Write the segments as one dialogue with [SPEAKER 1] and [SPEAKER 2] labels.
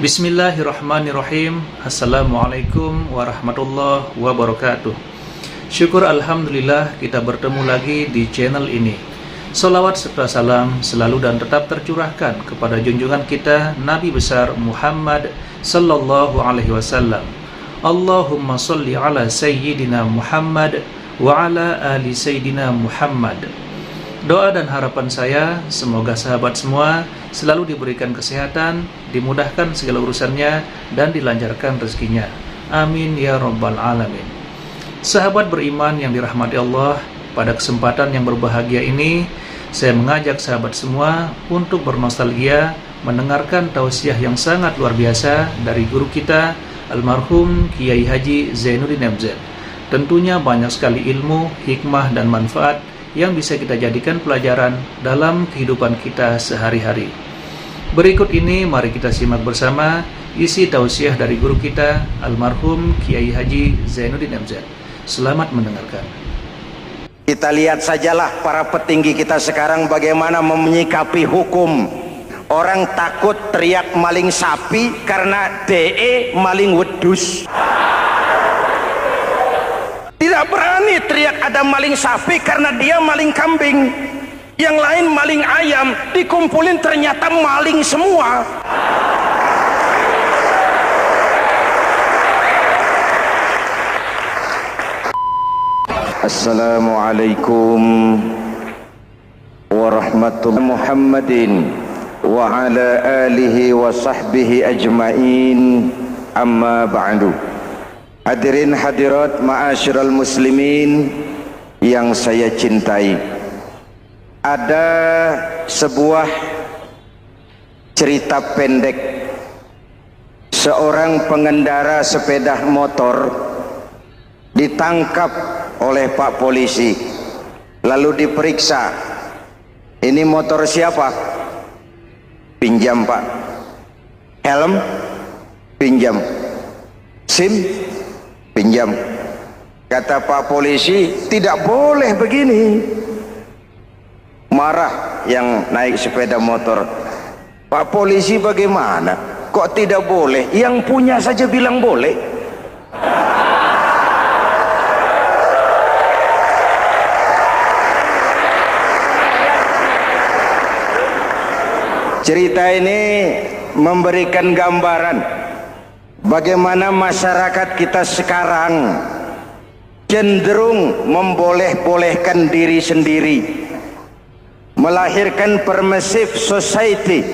[SPEAKER 1] Bismillahirrahmanirrahim. Assalamualaikum warahmatullahi wabarakatuh. Syukur alhamdulillah kita bertemu lagi di channel ini. Salawat serta salam selalu dan tetap tercurahkan kepada junjungan kita Nabi besar Muhammad sallallahu alaihi wasallam. Allahumma sholli ala sayyidina Muhammad wa ala ali sayyidina Muhammad. Doa dan harapan saya, semoga sahabat semua selalu diberikan kesehatan, dimudahkan segala urusannya, dan dilancarkan rezekinya. Amin ya rabbal alamin. Sahabat beriman yang dirahmati Allah, pada kesempatan yang berbahagia ini, saya mengajak sahabat semua untuk bernostalgia, mendengarkan tausiah yang sangat luar biasa dari guru kita, almarhum Kiai Haji Zainuddin MZ. Tentunya banyak sekali ilmu, hikmah, dan manfaat yang bisa kita jadikan pelajaran dalam kehidupan kita sehari-hari. Berikut ini mari kita simak bersama isi tausiah dari guru kita almarhum Kiai Haji Zainuddin MZ. Selamat mendengarkan.
[SPEAKER 2] Kita lihat sajalah para petinggi kita sekarang bagaimana menyikapi hukum. Orang takut teriak maling sapi karena DE maling wedus. Tidak berani teriak ada maling sapi karena dia maling kambing. Yang lain maling ayam, dikumpulin ternyata maling semua. Assalamualaikum warahmatullahi Muhammadin wa ala alihi wa sahbihi ajmain, amma ba'du. Hadirin hadirat ma'asyiral muslimin yang saya cintai, ada sebuah cerita pendek. Seorang pengendara sepeda motor ditangkap oleh Pak polisi, lalu diperiksa. Ini motor siapa? Pinjam Pak. Helm? Pinjam. SIM? Pinjam. Kata Pak polisi, tidak boleh begini. Marah yang naik sepeda motor. Pak polisi bagaimana? Kok tidak boleh? Yang punya saja bilang boleh. Cerita ini memberikan gambaran bagaimana masyarakat kita sekarang cenderung memboleh-bolehkan diri sendiri, melahirkan permissive society.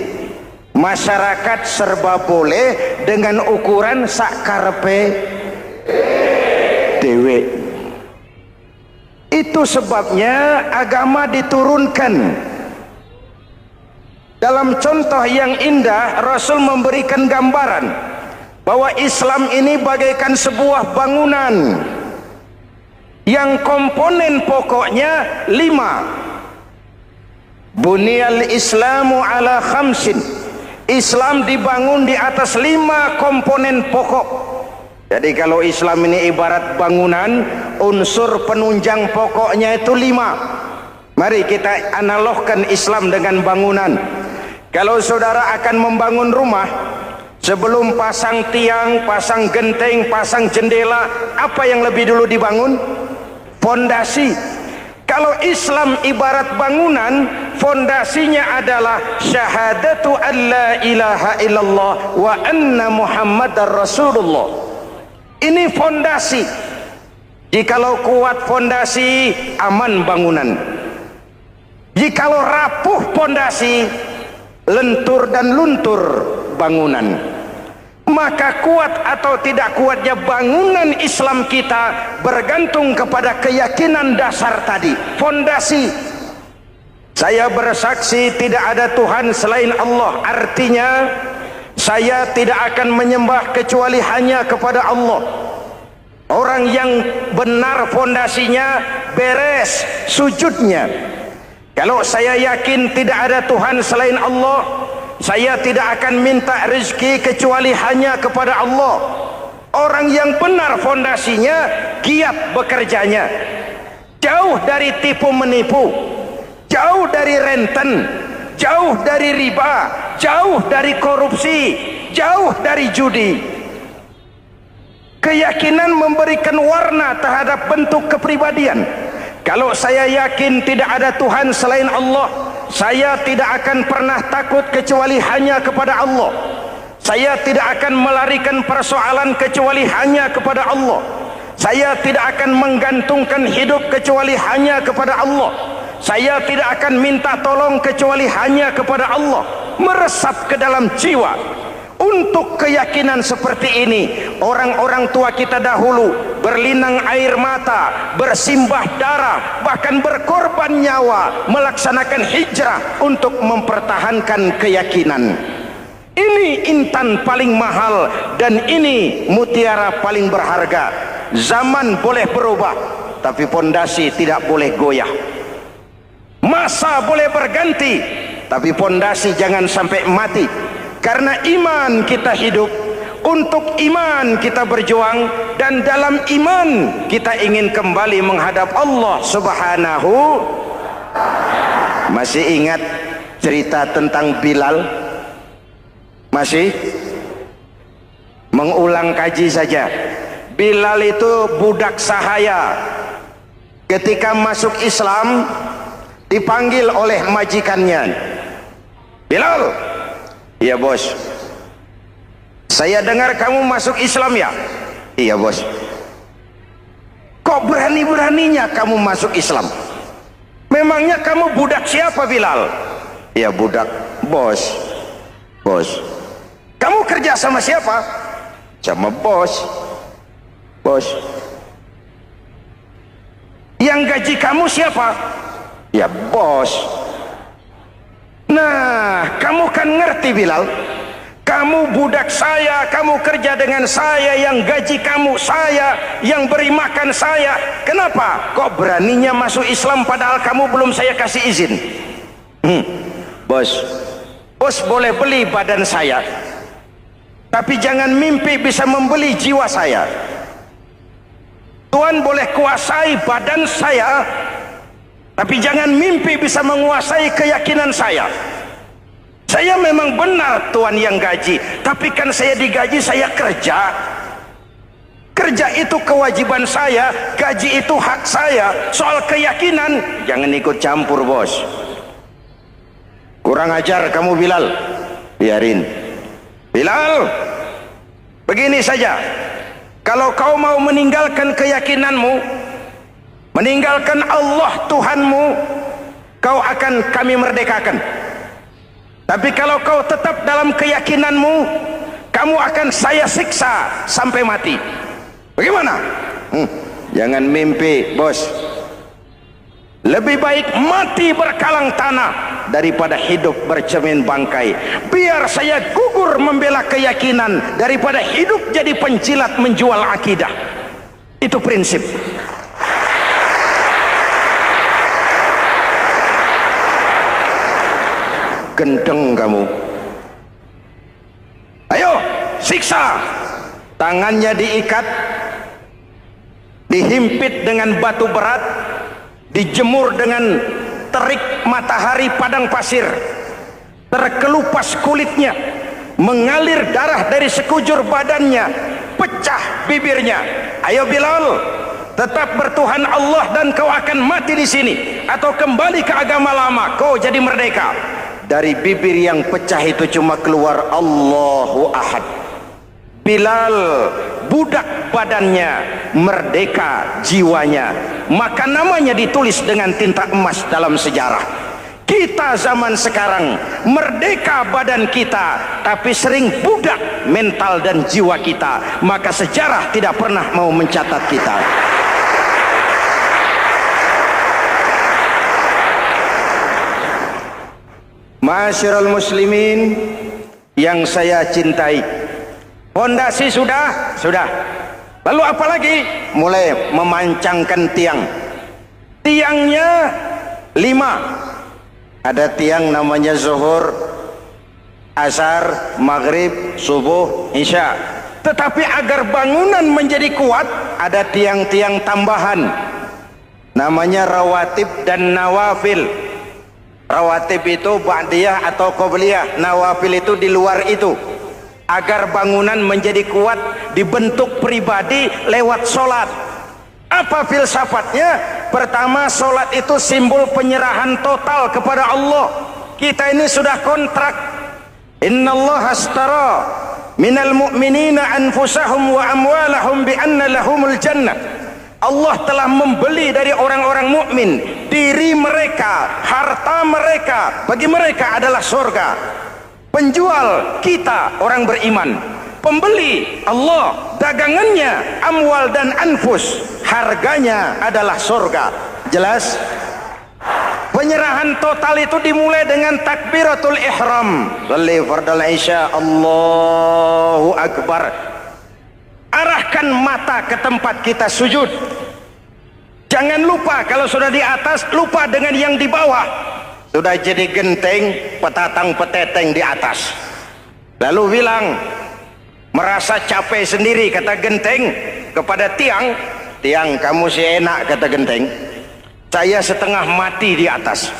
[SPEAKER 2] Masyarakat serba boleh dengan ukuran sakarepe dewe. Itu sebabnya agama diturunkan. Dalam contoh yang indah, Rasul memberikan gambaran bahwa Islam ini bagaikan sebuah bangunan yang komponen pokoknya 5. Bunyal Islamu ala khamsin. Islam dibangun di atas 5 komponen pokok. Jadi kalau Islam ini ibarat bangunan, unsur penunjang pokoknya itu 5. Mari kita analogkan Islam dengan bangunan. Kalau saudara akan membangun rumah, sebelum pasang tiang, pasang genteng, pasang jendela, apa yang lebih dulu dibangun? Fondasi. Kalau Islam ibarat bangunan, fondasinya adalah syahadatu an la ilaha illallah wa anna muhammadar rasulullah. Ini fondasi. Jikalau kuat fondasi, aman bangunan. Jikalau rapuh fondasi, lentur dan luntur bangunan. Maka kuat atau tidak kuatnya bangunan Islam kita bergantung kepada keyakinan dasar tadi, fondasi. Saya bersaksi tidak ada Tuhan selain Allah, artinya saya tidak akan menyembah kecuali hanya kepada Allah. Orang yang benar fondasinya beres sujudnya. Kalau saya yakin tidak ada Tuhan selain Allah, saya tidak akan minta rezeki kecuali hanya kepada Allah. Orang yang benar fondasinya, giat bekerjanya, jauh dari tipu menipu, jauh dari renten, jauh dari riba, jauh dari korupsi, jauh dari judi. Keyakinan memberikan warna terhadap bentuk kepribadian. Kalau saya yakin tidak ada Tuhan selain Allah, saya tidak akan pernah takut kecuali hanya kepada Allah. Saya tidak akan melarikan persoalan kecuali hanya kepada Allah. Saya tidak akan menggantungkan hidup kecuali hanya kepada Allah. Saya tidak akan minta tolong kecuali hanya kepada Allah. Meresap ke dalam jiwa. Untuk keyakinan seperti ini, orang-orang tua kita dahulu berlinang air mata, bersimbah darah, bahkan berkorban nyawa, melaksanakan hijrah untuk mempertahankan keyakinan. Ini intan paling mahal dan ini mutiara paling berharga. Zaman boleh berubah, tapi pondasi tidak boleh goyah. Masa boleh berganti, tapi pondasi jangan sampai mati. Karena iman kita hidup, untuk iman kita berjuang, dan dalam iman kita ingin kembali menghadap Allah Subhanahu. Masih ingat cerita tentang Bilal? Masih? Mengulang kaji saja. Bilal itu budak sahaya. Ketika masuk Islam, dipanggil oleh majikannya. Bilal, iya bos. Saya dengar kamu masuk Islam ya? Iya bos. Kok berani-beraninya kamu masuk Islam? Memangnya kamu budak siapa Bilal? Iya budak bos. Bos. Kamu kerja sama siapa? Sama bos. Bos. Yang gaji kamu siapa? Ya bos. Nah, kamu kan ngerti Bilal, kamu budak saya, kamu kerja dengan saya, yang gaji kamu saya, yang beri makan saya. Kenapa? Kok beraninya masuk Islam padahal kamu belum saya kasih izin? Bos, bos boleh beli badan saya, tapi jangan mimpi bisa membeli jiwa saya. Tuhan boleh kuasai badan saya, tapi jangan mimpi bisa menguasai keyakinan saya. Saya memang benar Tuhan yang gaji, tapi kan saya digaji, saya kerja. Kerja itu kewajiban saya, gaji itu hak saya. Soal keyakinan, jangan ikut campur bos. Kurang ajar kamu Bilal. Biarin. Bilal, begini saja. Kalau kau mau meninggalkan keyakinanmu, meninggalkan Allah Tuhanmu, kau akan kami merdekakan. Tapi kalau kau tetap dalam keyakinanmu, kamu akan saya siksa sampai mati. Bagaimana? Jangan mimpi bos. Lebih baik mati berkalang tanah daripada hidup bercermin bangkai. Biar saya gugur membela keyakinan daripada hidup jadi penjilat menjual akidah. Itu prinsip. Gendeng kamu. Ayo siksa. Tangannya diikat, dihimpit dengan batu berat, dijemur dengan terik matahari padang pasir, terkelupas kulitnya, mengalir darah dari sekujur badannya, pecah bibirnya. Ayo Bilal, tetap bertuhan Allah dan kau akan mati di sini, atau kembali ke agama lama, kau jadi merdeka. Dari bibir yang pecah itu cuma keluar Allahu Ahad. Bilal budak badannya, merdeka jiwanya, maka namanya ditulis dengan tinta emas dalam sejarah. Kita zaman sekarang merdeka badan kita, tapi sering budak mental dan jiwa kita, maka sejarah tidak pernah mau mencatat kita. Masyarul muslimin yang saya cintai, fondasi sudah. Lalu apa lagi? Mulai memancangkan tiang. Tiangnya 5. Ada tiang namanya zuhur, asar, maghrib, subuh, isya. Tetapi agar bangunan menjadi kuat, ada tiang-tiang tambahan. Namanya rawatib dan nawafil. Rawatib itu ba'diyah atau qobliyah, nawafil itu di luar itu. agar bangunan menjadi kuat dibentuk pribadi lewat sholat. Apa filsafatnya? Pertama, sholat itu simbol penyerahan total kepada Allah. Kita ini sudah kontrak. Innallaha astara minal mu'minina anfusahum wa amwalahum bi anna lahumul jannah. Allah telah membeli dari orang-orang mukmin diri mereka, harta mereka, bagi mereka adalah surga. Penjual kita orang beriman, pembeli Allah, dagangannya amwal dan anfus, harganya adalah surga. Jelas? Penyerahan total itu dimulai dengan takbiratul ihram. Shalli fardal isya, Allahu akbar. Arahkan mata ke tempat kita sujud. Jangan lupa kalau sudah di atas, lupa dengan yang di bawah. Sudah jadi genteng, petatang peteteng di atas. Lalu bilang, merasa capek sendiri, kata genteng kepada tiang. Tiang, kamu sih enak, kata genteng. Saya setengah mati di atas.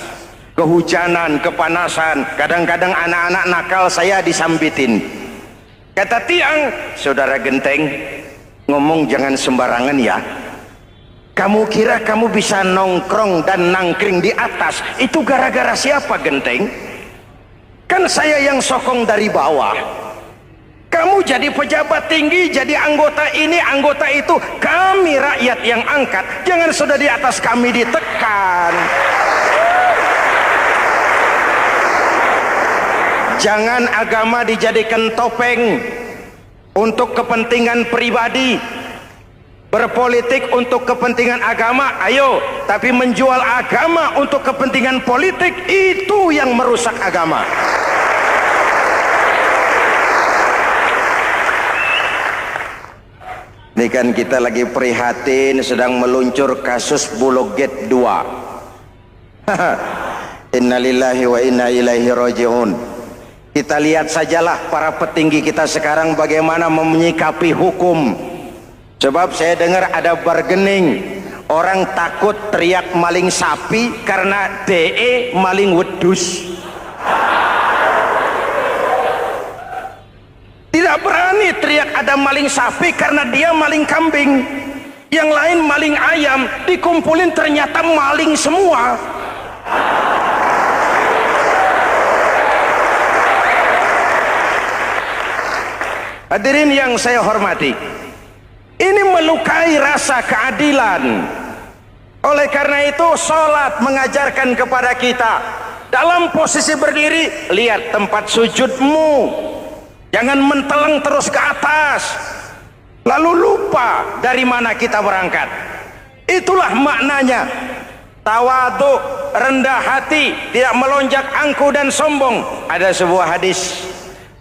[SPEAKER 2] Kehujanan, kepanasan, kadang-kadang anak-anak nakal saya disambitin. Kata tiang, saudara genteng, ngomong jangan sembarangan ya. Kamu kira kamu bisa nongkrong dan nangkring di atas, itu gara-gara siapa genteng? Kan saya yang sokong dari bawah. Kamu jadi pejabat tinggi, jadi anggota ini, anggota itu. Kami rakyat yang angkat, jangan sudah di atas kami ditekan. Jangan agama dijadikan topeng untuk kepentingan pribadi. Berpolitik untuk kepentingan agama, ayo. Tapi menjual agama untuk kepentingan politik, itu yang merusak agama. Ini kan kita lagi prihatin sedang meluncur kasus Bulog Gate 2. Innalillahi wa inna ilaihi raji'un. Kita lihat sajalah para petinggi kita sekarang bagaimana menyikapi hukum. Sebab saya dengar ada bargaining, orang takut teriak maling sapi karena DE maling wedus. Tidak berani teriak ada maling sapi karena dia maling kambing. Yang lain maling ayam, dikumpulin ternyata maling semua. Hadirin yang saya hormati, ini melukai rasa keadilan. Oleh karena itu, sholat mengajarkan kepada kita dalam posisi berdiri, lihat tempat sujudmu, jangan menteleng terus ke atas lalu lupa dari mana kita berangkat. Itulah maknanya tawadhu, rendah hati, tidak melonjak angku dan sombong. Ada sebuah hadis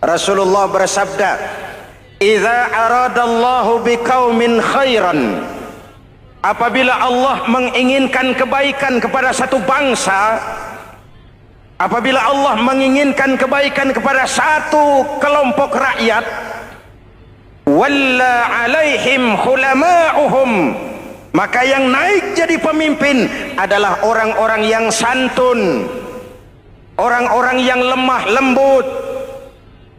[SPEAKER 2] Rasulullah bersabda, idza aradallahu biqaumin khairan, apabila Allah menginginkan kebaikan kepada satu bangsa, apabila Allah menginginkan kebaikan kepada satu kelompok rakyat, walla alaihim hulama'uhum, maka yang naik jadi pemimpin adalah orang-orang yang santun, orang-orang yang lemah lembut,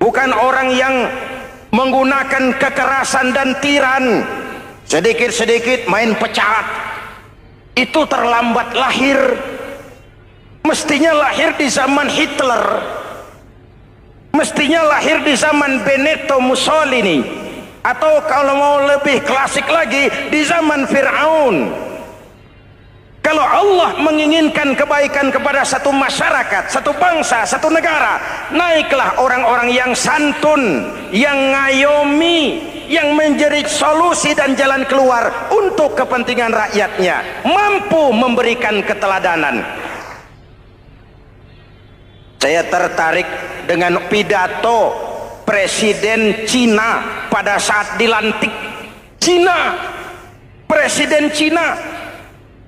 [SPEAKER 2] bukan orang yang menggunakan kekerasan dan tiran, sedikit-sedikit main pecat. Itu terlambat lahir. Mestinya lahir di zaman Hitler, mestinya lahir di zaman Benito Mussolini, atau kalau mau lebih klasik lagi di zaman Fir'aun. Kalau Allah menginginkan kebaikan kepada satu masyarakat, satu bangsa, satu negara, naiklah orang-orang yang santun, yang ngayomi, yang menjadi solusi dan jalan keluar untuk kepentingan rakyatnya, mampu memberikan keteladanan. Saya tertarik dengan pidato Presiden Cina pada saat dilantik. Cina, Presiden Cina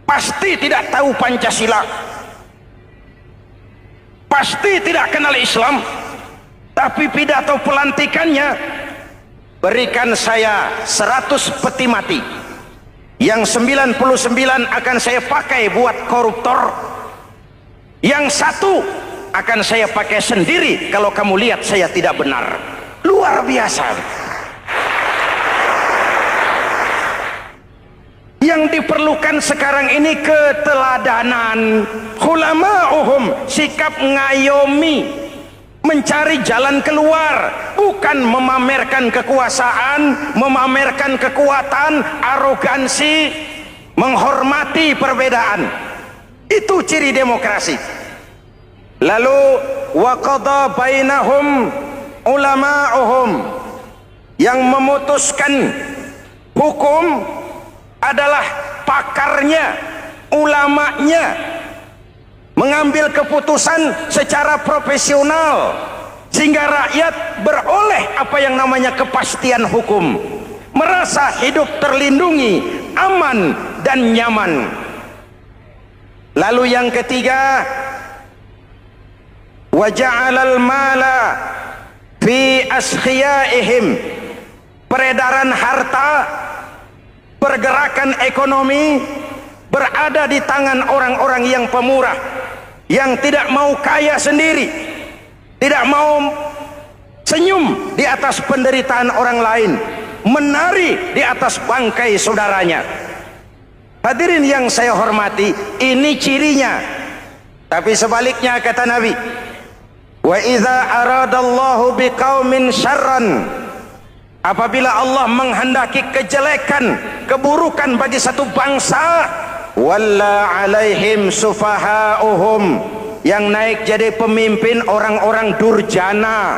[SPEAKER 2] pasti tidak tahu Pancasila, pasti tidak kenal Islam, tapi pidato pelantikannya, berikan saya 100 peti mati, yang 99 akan saya pakai buat koruptor, yang satu akan saya pakai sendiri kalau kamu lihat saya tidak benar. luar biasa. Yang diperlukan sekarang ini keteladanan. Ulama'uhum, sikap ngayomi, mencari jalan keluar, bukan memamerkan kekuasaan, memamerkan kekuatan, arogansi, menghormati perbedaan. Itu ciri demokrasi. Lalu wa qada bainahum ulama'uhum, yang memutuskan hukum adalah pakarnya, ulamanya, mengambil keputusan secara profesional sehingga rakyat beroleh apa yang namanya kepastian hukum, merasa hidup terlindungi, aman dan nyaman. Lalu yang ketiga, wa ja'alal mala fi askhiyaihim, peredaran harta, pergerakan ekonomi berada di tangan orang-orang yang pemurah, yang tidak mau kaya sendiri, tidak mau senyum di atas penderitaan orang lain, menari di atas bangkai saudaranya. Hadirin yang saya hormati, ini cirinya. Tapi sebaliknya kata Nabi, wa idza aradallahu biqaumin syarran, apabila Allah menghendaki kejelekan, keburukan bagi satu bangsa, walla alaihim sufahauhum, yang naik jadi pemimpin orang-orang durjana,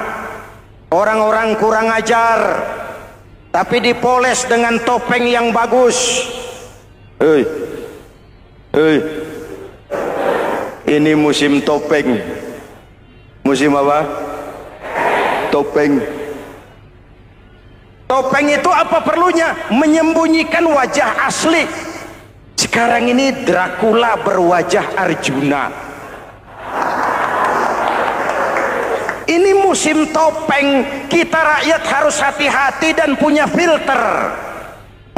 [SPEAKER 2] orang-orang kurang ajar, tapi dipoles dengan topeng yang bagus. Hei, hei, ini musim topeng. Musim apa? Topeng. Topeng itu apa perlunya? Menyembunyikan wajah asli. Sekarang ini Dracula berwajah Arjuna. Ini musim topeng. Kita rakyat harus hati-hati dan punya filter,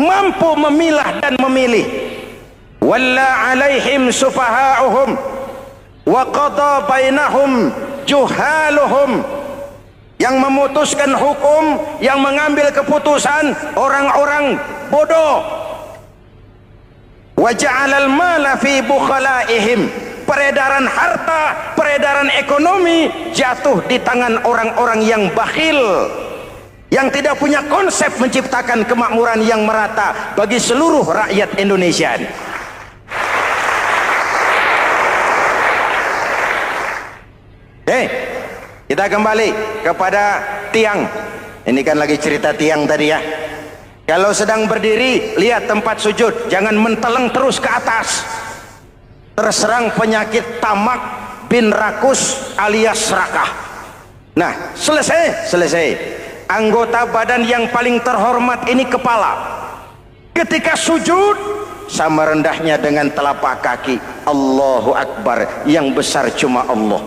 [SPEAKER 2] mampu memilah dan memilih. Walla alaihim sufahauhum wa qada bainahum juhaluhum, yang memutuskan hukum, yang mengambil keputusan orang-orang bodoh. Wa ja'alal mala fi bukhalaihim, peredaran harta, peredaran ekonomi jatuh di tangan orang-orang yang bakhil, yang tidak punya konsep menciptakan kemakmuran yang merata bagi seluruh rakyat Indonesia. Kita kembali kepada tiang. Ini kan lagi cerita tiang tadi ya. Kalau sedang berdiri, lihat tempat sujud, jangan menteleng terus ke atas. Terserang penyakit tamak bin rakus alias serakah. Nah, selesai. Anggota badan yang paling terhormat ini kepala. Ketika sujud, sama rendahnya dengan telapak kaki. Allahu Akbar, yang besar cuma Allah.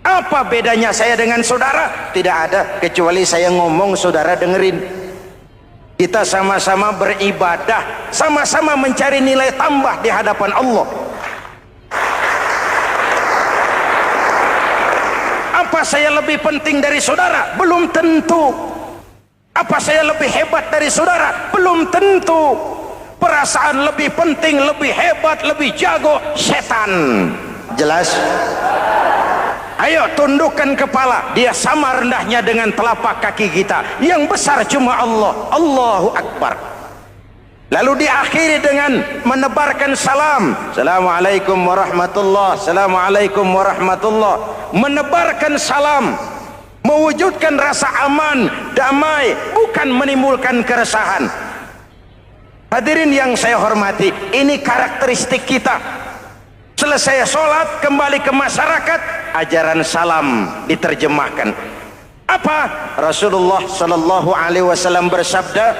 [SPEAKER 2] Apa bedanya saya dengan saudara? Tidak ada, kecuali saya ngomong saudara dengerin. Kita sama-sama beribadah, sama-sama mencari nilai tambah di hadapan Allah. Apa saya lebih penting dari saudara? Belum tentu. Apa saya lebih hebat dari saudara? Belum tentu. Perasaan lebih penting, lebih hebat, lebih jago setan. Jelas? Ayo tundukkan kepala, dia sama rendahnya dengan telapak kaki kita. Yang besar cuma Allah. Allahu Akbar. Lalu diakhiri dengan menebarkan salam. Assalamualaikum warahmatullah. Assalamualaikum warahmatullah. Menebarkan salam, mewujudkan rasa aman, damai, bukan menimbulkan keresahan. Hadirin yang saya hormati, ini karakteristik kita. Selesai sholat, kembali ke masyarakat, ajaran salam diterjemahkan. Apa? Rasulullah sallallahu alaihi wasallam bersabda,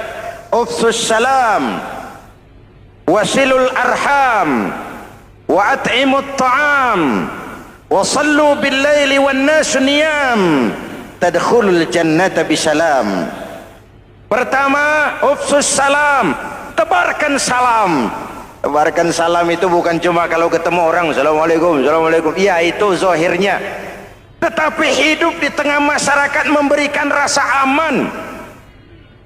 [SPEAKER 2] "Ufsus salam, wasilul arham, wa at'imut ta'am, wa sallu bil laili wan nasu niyam, tadkhulul jannata bisalam." Pertama, ufsus salam, tebarkan salam. Tebarkan salam itu bukan cuma kalau ketemu orang, assalamualaikum, assalamualaikum. Ya, itu zahirnya. tetapi hidup di tengah masyarakat memberikan rasa aman,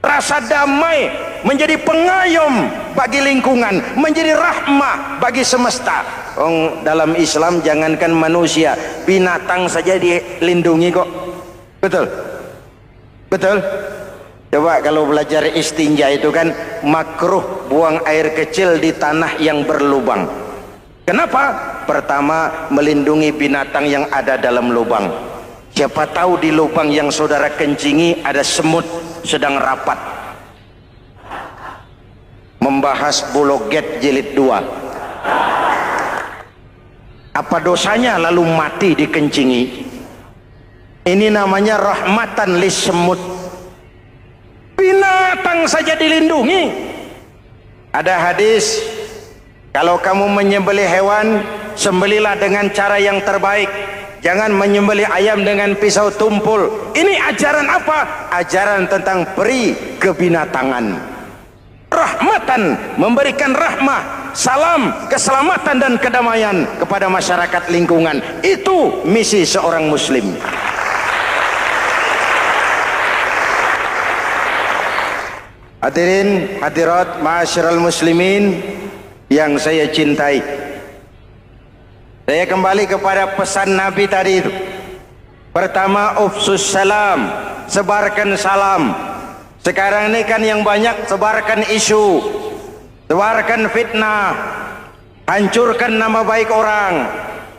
[SPEAKER 2] rasa damai, menjadi pengayom bagi lingkungan, menjadi rahmah bagi semesta. Dalam Islam jangankan manusia, binatang saja dilindungi kok. Betul? Betul? Coba kalau belajar istinja itu kan makruh buang air kecil di tanah yang berlubang. Kenapa? Pertama, melindungi binatang yang ada dalam lubang. Siapa tahu di lubang yang saudara kencingi ada semut sedang rapat. Membahas Bologet jilid 2. Apa dosanya lalu mati dikencingi? Ini namanya rahmatan lis semut. Binatang saja dilindungi. Ada hadis, kalau kamu menyembelih hewan, sembelilah dengan cara yang terbaik. Jangan menyembelih ayam dengan pisau tumpul. Ini ajaran apa? Ajaran tentang peri kebinatangan. Rahmatan, memberikan rahmah, salam, keselamatan dan kedamaian kepada masyarakat lingkungan. Itu misi seorang muslim. Hadirin hadirat ma'asyiral muslimin yang saya cintai, saya kembali kepada pesan Nabi tadi itu. Pertama, ufsus salam, sebarkan salam. Sekarang ini kan yang banyak sebarkan isu, sebarkan fitnah, hancurkan nama baik orang,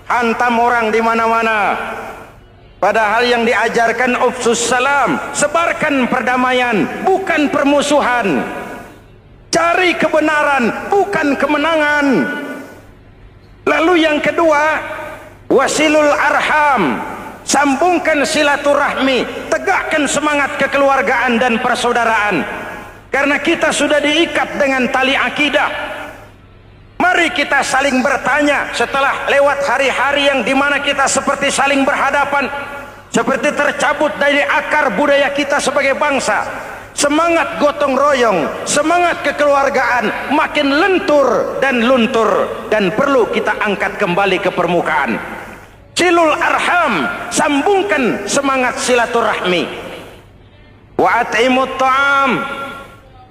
[SPEAKER 2] hantam orang di mana-mana. Padahal yang diajarkan ufsus salam, sebarkan perdamaian, bukan permusuhan. Cari kebenaran, bukan kemenangan. Lalu yang kedua, wasilul arham, sambungkan silaturahmi, tegakkan semangat kekeluargaan dan persaudaraan. Karena kita sudah diikat dengan tali akidah. Mari kita saling bertanya setelah lewat hari-hari yang dimana kita seperti saling berhadapan, seperti tercabut dari akar budaya kita sebagai bangsa. Semangat gotong royong, semangat kekeluargaan makin lentur dan luntur, dan perlu kita angkat kembali ke permukaan. Silul arham, sambungkan semangat silaturahmi. Wa at'imut ta'am,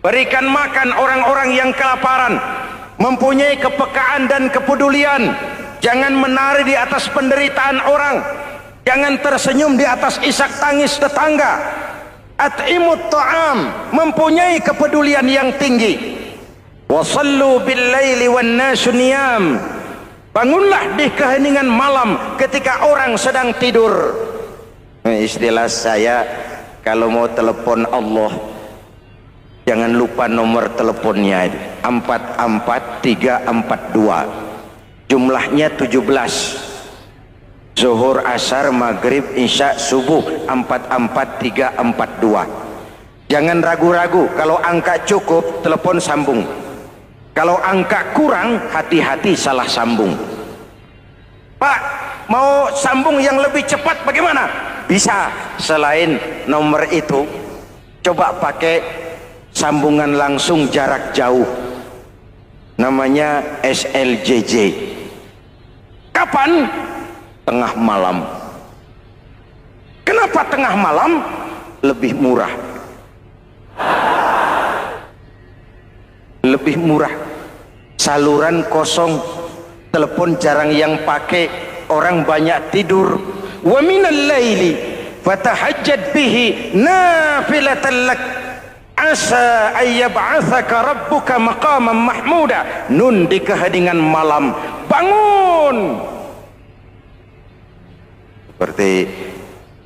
[SPEAKER 2] berikan makan orang-orang yang kelaparan. Mempunyai kepekaan dan kepedulian. Jangan menari di atas penderitaan orang, jangan tersenyum di atas isak tangis tetangga. At'imut ta'am, mempunyai kepedulian yang tinggi. Wasallu bil laili wan nasu niyam, bangunlah di keheningan malam ketika orang sedang tidur. Istilah saya, kalau mau telepon Allah, jangan lupa nomor teleponnya, 44342, jumlahnya 17. Zuhur, asar, maghrib, isya, subuh, 44342. Jangan ragu-ragu, kalau angka cukup telepon sambung, kalau angka kurang hati-hati salah sambung. Pak, mau sambung yang lebih cepat bagaimana? Bisa, selain nomor itu coba pakai sambungan langsung jarak jauh, namanya SLJJ. Kapan? Tengah malam. Kenapa tengah malam? Lebih murah. Lebih murah. Saluran kosong, telepon jarang yang pakai, orang banyak tidur. Wa minal laili fatahajjad bihi nafilatan lak asa ayyab'atsaka rabbuka maqaman mahmuda. Nun di keheningan malam, bangun. Seperti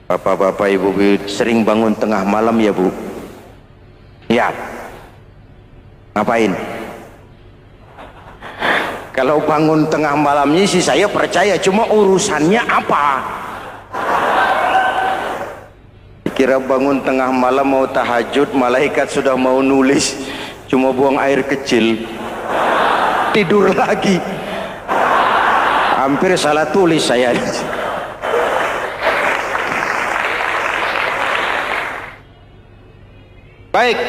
[SPEAKER 2] bapak-bapak, ibu-ibu sering bangun tengah malam ya Bu? Ya. Ngapain? Kalau bangun tengah malamnya sih saya percaya, cuma urusannya apa? Kira bangun tengah malam mau tahajud, malaikat sudah mau nulis, cuma buang air kecil, tidur lagi. Hampir salah tulis saya. Baik,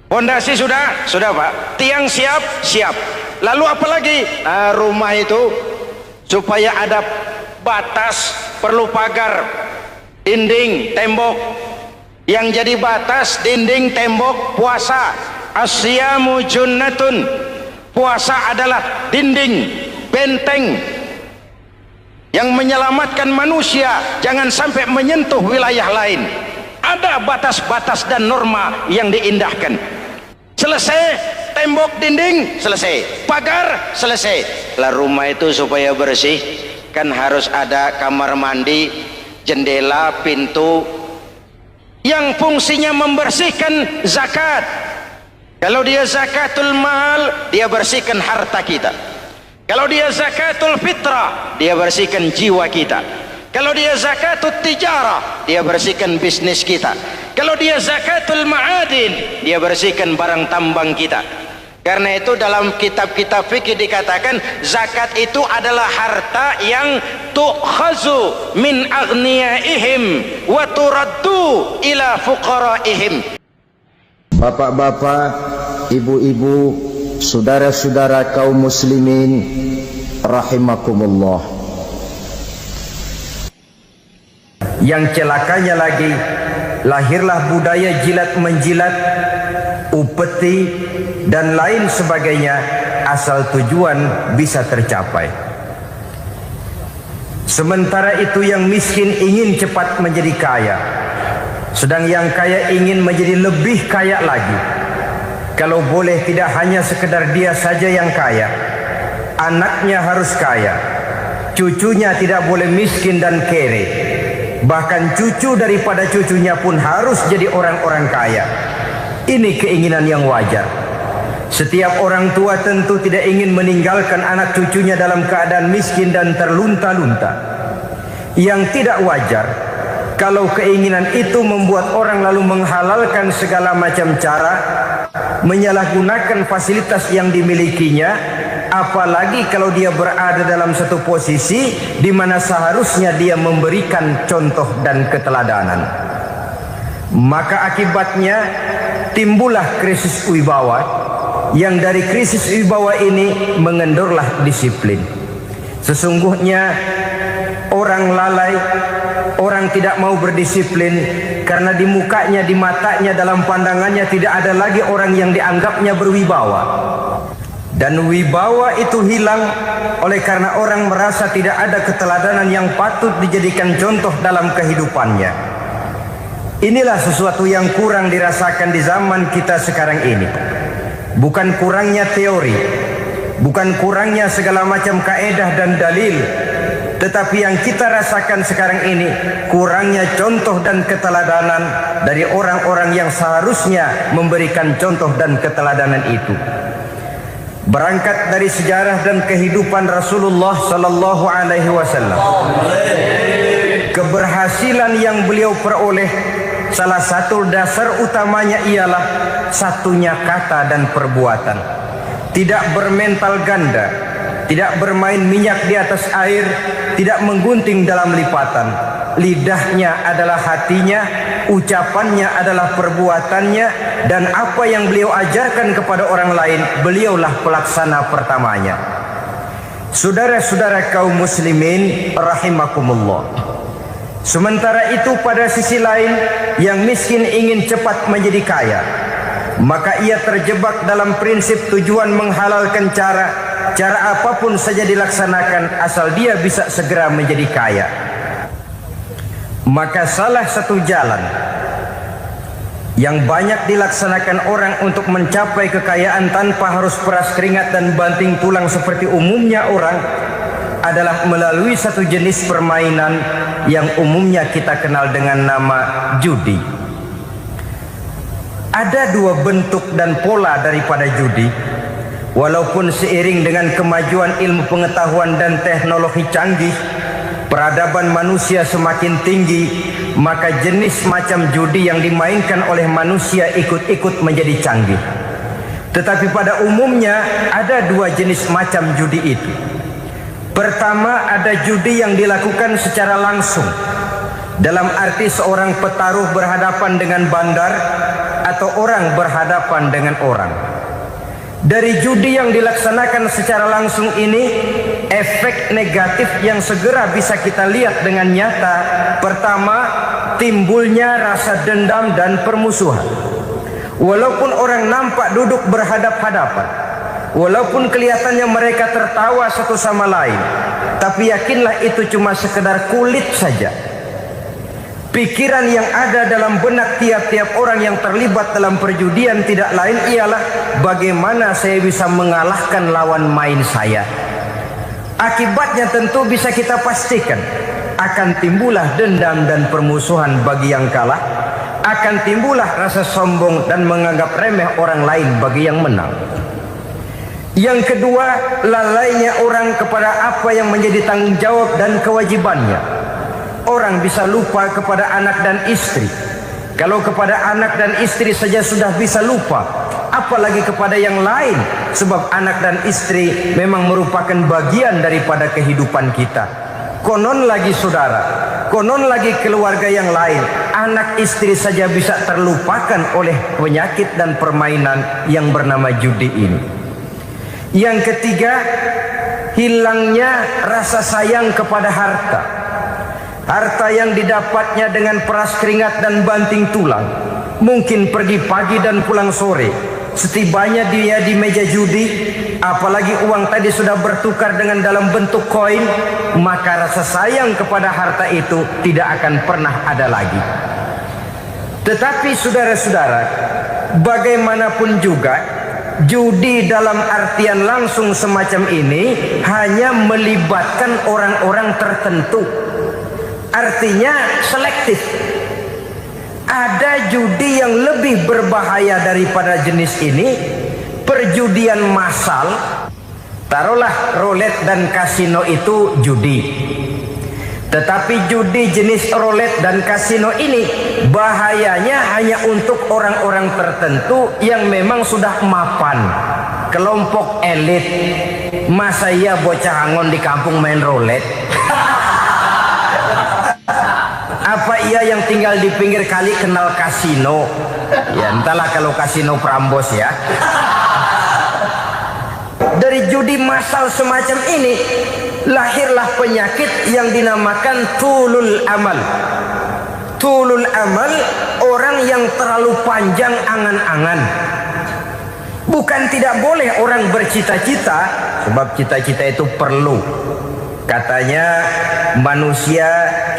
[SPEAKER 2] fondasi sudah Pak, tiang siap. Lalu apa lagi? Nah, rumah itu supaya ada batas perlu pagar, dinding, tembok. Yang jadi batas, dinding, tembok, puasa. Asyamu junnatun. Puasa adalah dinding, benteng yang menyelamatkan manusia jangan sampai menyentuh wilayah lain. Ada batas-batas dan norma yang diindahkan. Selesai, tembok, dinding, selesai. Pagar, selesai. Lah rumah itu supaya bersih kan harus ada kamar mandi, jendela, pintu yang fungsinya membersihkan zakat. Kalau dia zakatul mal, dia bersihkan harta kita. Kalau dia zakatul fitrah, dia bersihkan jiwa kita. Kalau dia zakatul tijarah, dia bersihkan bisnis kita. Kalau dia zakatul ma'adin, dia bersihkan barang tambang kita. Karena itu dalam kitab-kitab fikih dikatakan zakat itu adalah harta yang tu'khazu min aghniyaihim wa turaddu ila fuqaraihim.
[SPEAKER 3] Bapak-bapak, ibu-ibu, saudara-saudara kaum muslimin rahimakumullah. Yang celakanya lagi, lahirlah budaya jilat menjilat, upeti dan lain sebagainya asal tujuan bisa tercapai. Sementara itu yang miskin ingin cepat menjadi kaya, sedang yang kaya ingin menjadi lebih kaya lagi. Kalau boleh tidak hanya sekedar dia saja yang kaya, anaknya harus kaya, cucunya tidak boleh miskin dan kere, bahkan cucu daripada cucunya pun harus jadi orang-orang kaya. Ini keinginan yang wajar. Setiap orang tua tentu tidak ingin meninggalkan anak cucunya dalam keadaan miskin dan terlunta-lunta. Yang tidak wajar kalau keinginan itu membuat orang lalu menghalalkan segala macam cara, menyalahgunakan fasilitas yang dimilikinya, apalagi kalau dia berada dalam satu posisi di mana seharusnya dia memberikan contoh dan keteladanan. Maka akibatnya timbullah krisis wibawa, yang dari krisis wibawa ini mengendorlah disiplin. Sesungguhnya orang lalai, orang tidak mau berdisiplin karena di mukanya, di matanya, dalam pandangannya tidak ada lagi orang yang dianggapnya berwibawa. Dan wibawa itu hilang oleh karena orang merasa tidak ada keteladanan yang patut dijadikan contoh dalam kehidupannya. Inilah sesuatu yang kurang dirasakan di zaman kita sekarang ini. Bukan kurangnya teori, bukan kurangnya segala macam kaedah dan dalil, tetapi yang kita rasakan sekarang ini kurangnya contoh dan keteladanan dari orang-orang yang seharusnya memberikan contoh dan keteladanan itu. Berangkat dari sejarah dan kehidupan Rasulullah sallallahu alaihi wasallam, keberhasilan yang beliau peroleh, salah satu dasar utamanya ialah satunya kata dan perbuatan. Tidak bermental ganda, tidak bermain minyak di atas air, tidak menggunting dalam lipatan. Lidahnya adalah hatinya, ucapannya adalah perbuatannya, dan apa yang beliau ajarkan kepada orang lain, beliaulah pelaksana pertamanya. Saudara-saudara kaum muslimin rahimakumullah. Sementara itu pada sisi lain, yang miskin ingin cepat menjadi kaya, maka ia terjebak dalam prinsip tujuan menghalalkan cara apapun saja dilaksanakan asal dia bisa segera menjadi kaya. Maka salah satu jalan yang banyak dilaksanakan orang untuk mencapai kekayaan tanpa harus peras keringat dan banting tulang seperti umumnya orang adalah melalui satu jenis permainan yang umumnya kita kenal dengan nama judi. Ada dua bentuk dan pola daripada judi. Walaupun seiring dengan kemajuan ilmu pengetahuan dan teknologi canggih, peradaban manusia semakin tinggi, maka jenis macam judi yang dimainkan oleh manusia ikut-ikut menjadi canggih. Tetapi pada umumnya ada dua jenis macam judi itu. Pertama, ada judi yang dilakukan secara langsung, dalam arti seorang petaruh berhadapan dengan bandar atau orang berhadapan dengan orang. Dari judi yang dilaksanakan secara langsung ini, efek negatif yang segera bisa kita lihat dengan nyata. Pertama, timbulnya rasa dendam dan permusuhan. Walaupun orang nampak duduk berhadap-hadapan, walaupun kelihatannya mereka tertawa satu sama lain, tapi yakinlah itu cuma sekedar kulit saja. Pikiran yang ada dalam benak tiap-tiap orang yang terlibat dalam perjudian tidak lain ialah bagaimana saya bisa mengalahkan lawan main saya. Akibatnya tentu bisa kita pastikan akan timbullah dendam dan permusuhan bagi yang kalah, akan timbullah rasa sombong dan menganggap remeh orang lain bagi yang menang. Yang kedua, lalainya orang kepada apa yang menjadi tanggung jawab dan kewajibannya. Orang bisa lupa kepada anak dan istri. Kalau kepada anak dan istri saja sudah bisa lupa, apalagi kepada yang lain. Sebab anak dan istri memang merupakan bagian daripada kehidupan kita. Konon lagi saudara, konon lagi keluarga yang lain, anak istri saja bisa terlupakan oleh penyakit dan permainan yang bernama judi ini. Yang ketiga, hilangnya rasa sayang kepada harta. Harta yang didapatnya dengan peras keringat dan banting tulang. Mungkin pergi pagi dan pulang sore. Setibanya dia di meja judi, apalagi uang tadi sudah bertukar dengan dalam bentuk koin, maka rasa sayang kepada harta itu tidak akan pernah ada lagi. Tetapi saudara-saudara, bagaimanapun juga, judi dalam artian langsung semacam ini hanya melibatkan orang-orang tertentu. Artinya selektif. Ada judi yang lebih berbahaya daripada jenis ini, perjudian massal. Taruhlah roulette dan kasino itu judi. Tetapi judi jenis roulette dan kasino ini bahayanya hanya untuk orang-orang tertentu yang memang sudah mapan, kelompok elit. Masa iya bocah angon di kampung main roulette? Apa ia yang tinggal di pinggir kali kenal kasino? Ya entahlah kalau kasino Prambos ya. Dari judi massal semacam ini lahirlah penyakit yang dinamakan tulul amal. Tulul amal, orang yang terlalu panjang angan-angan. Bukan tidak boleh orang bercita-cita, sebab cita-cita itu perlu. Katanya manusia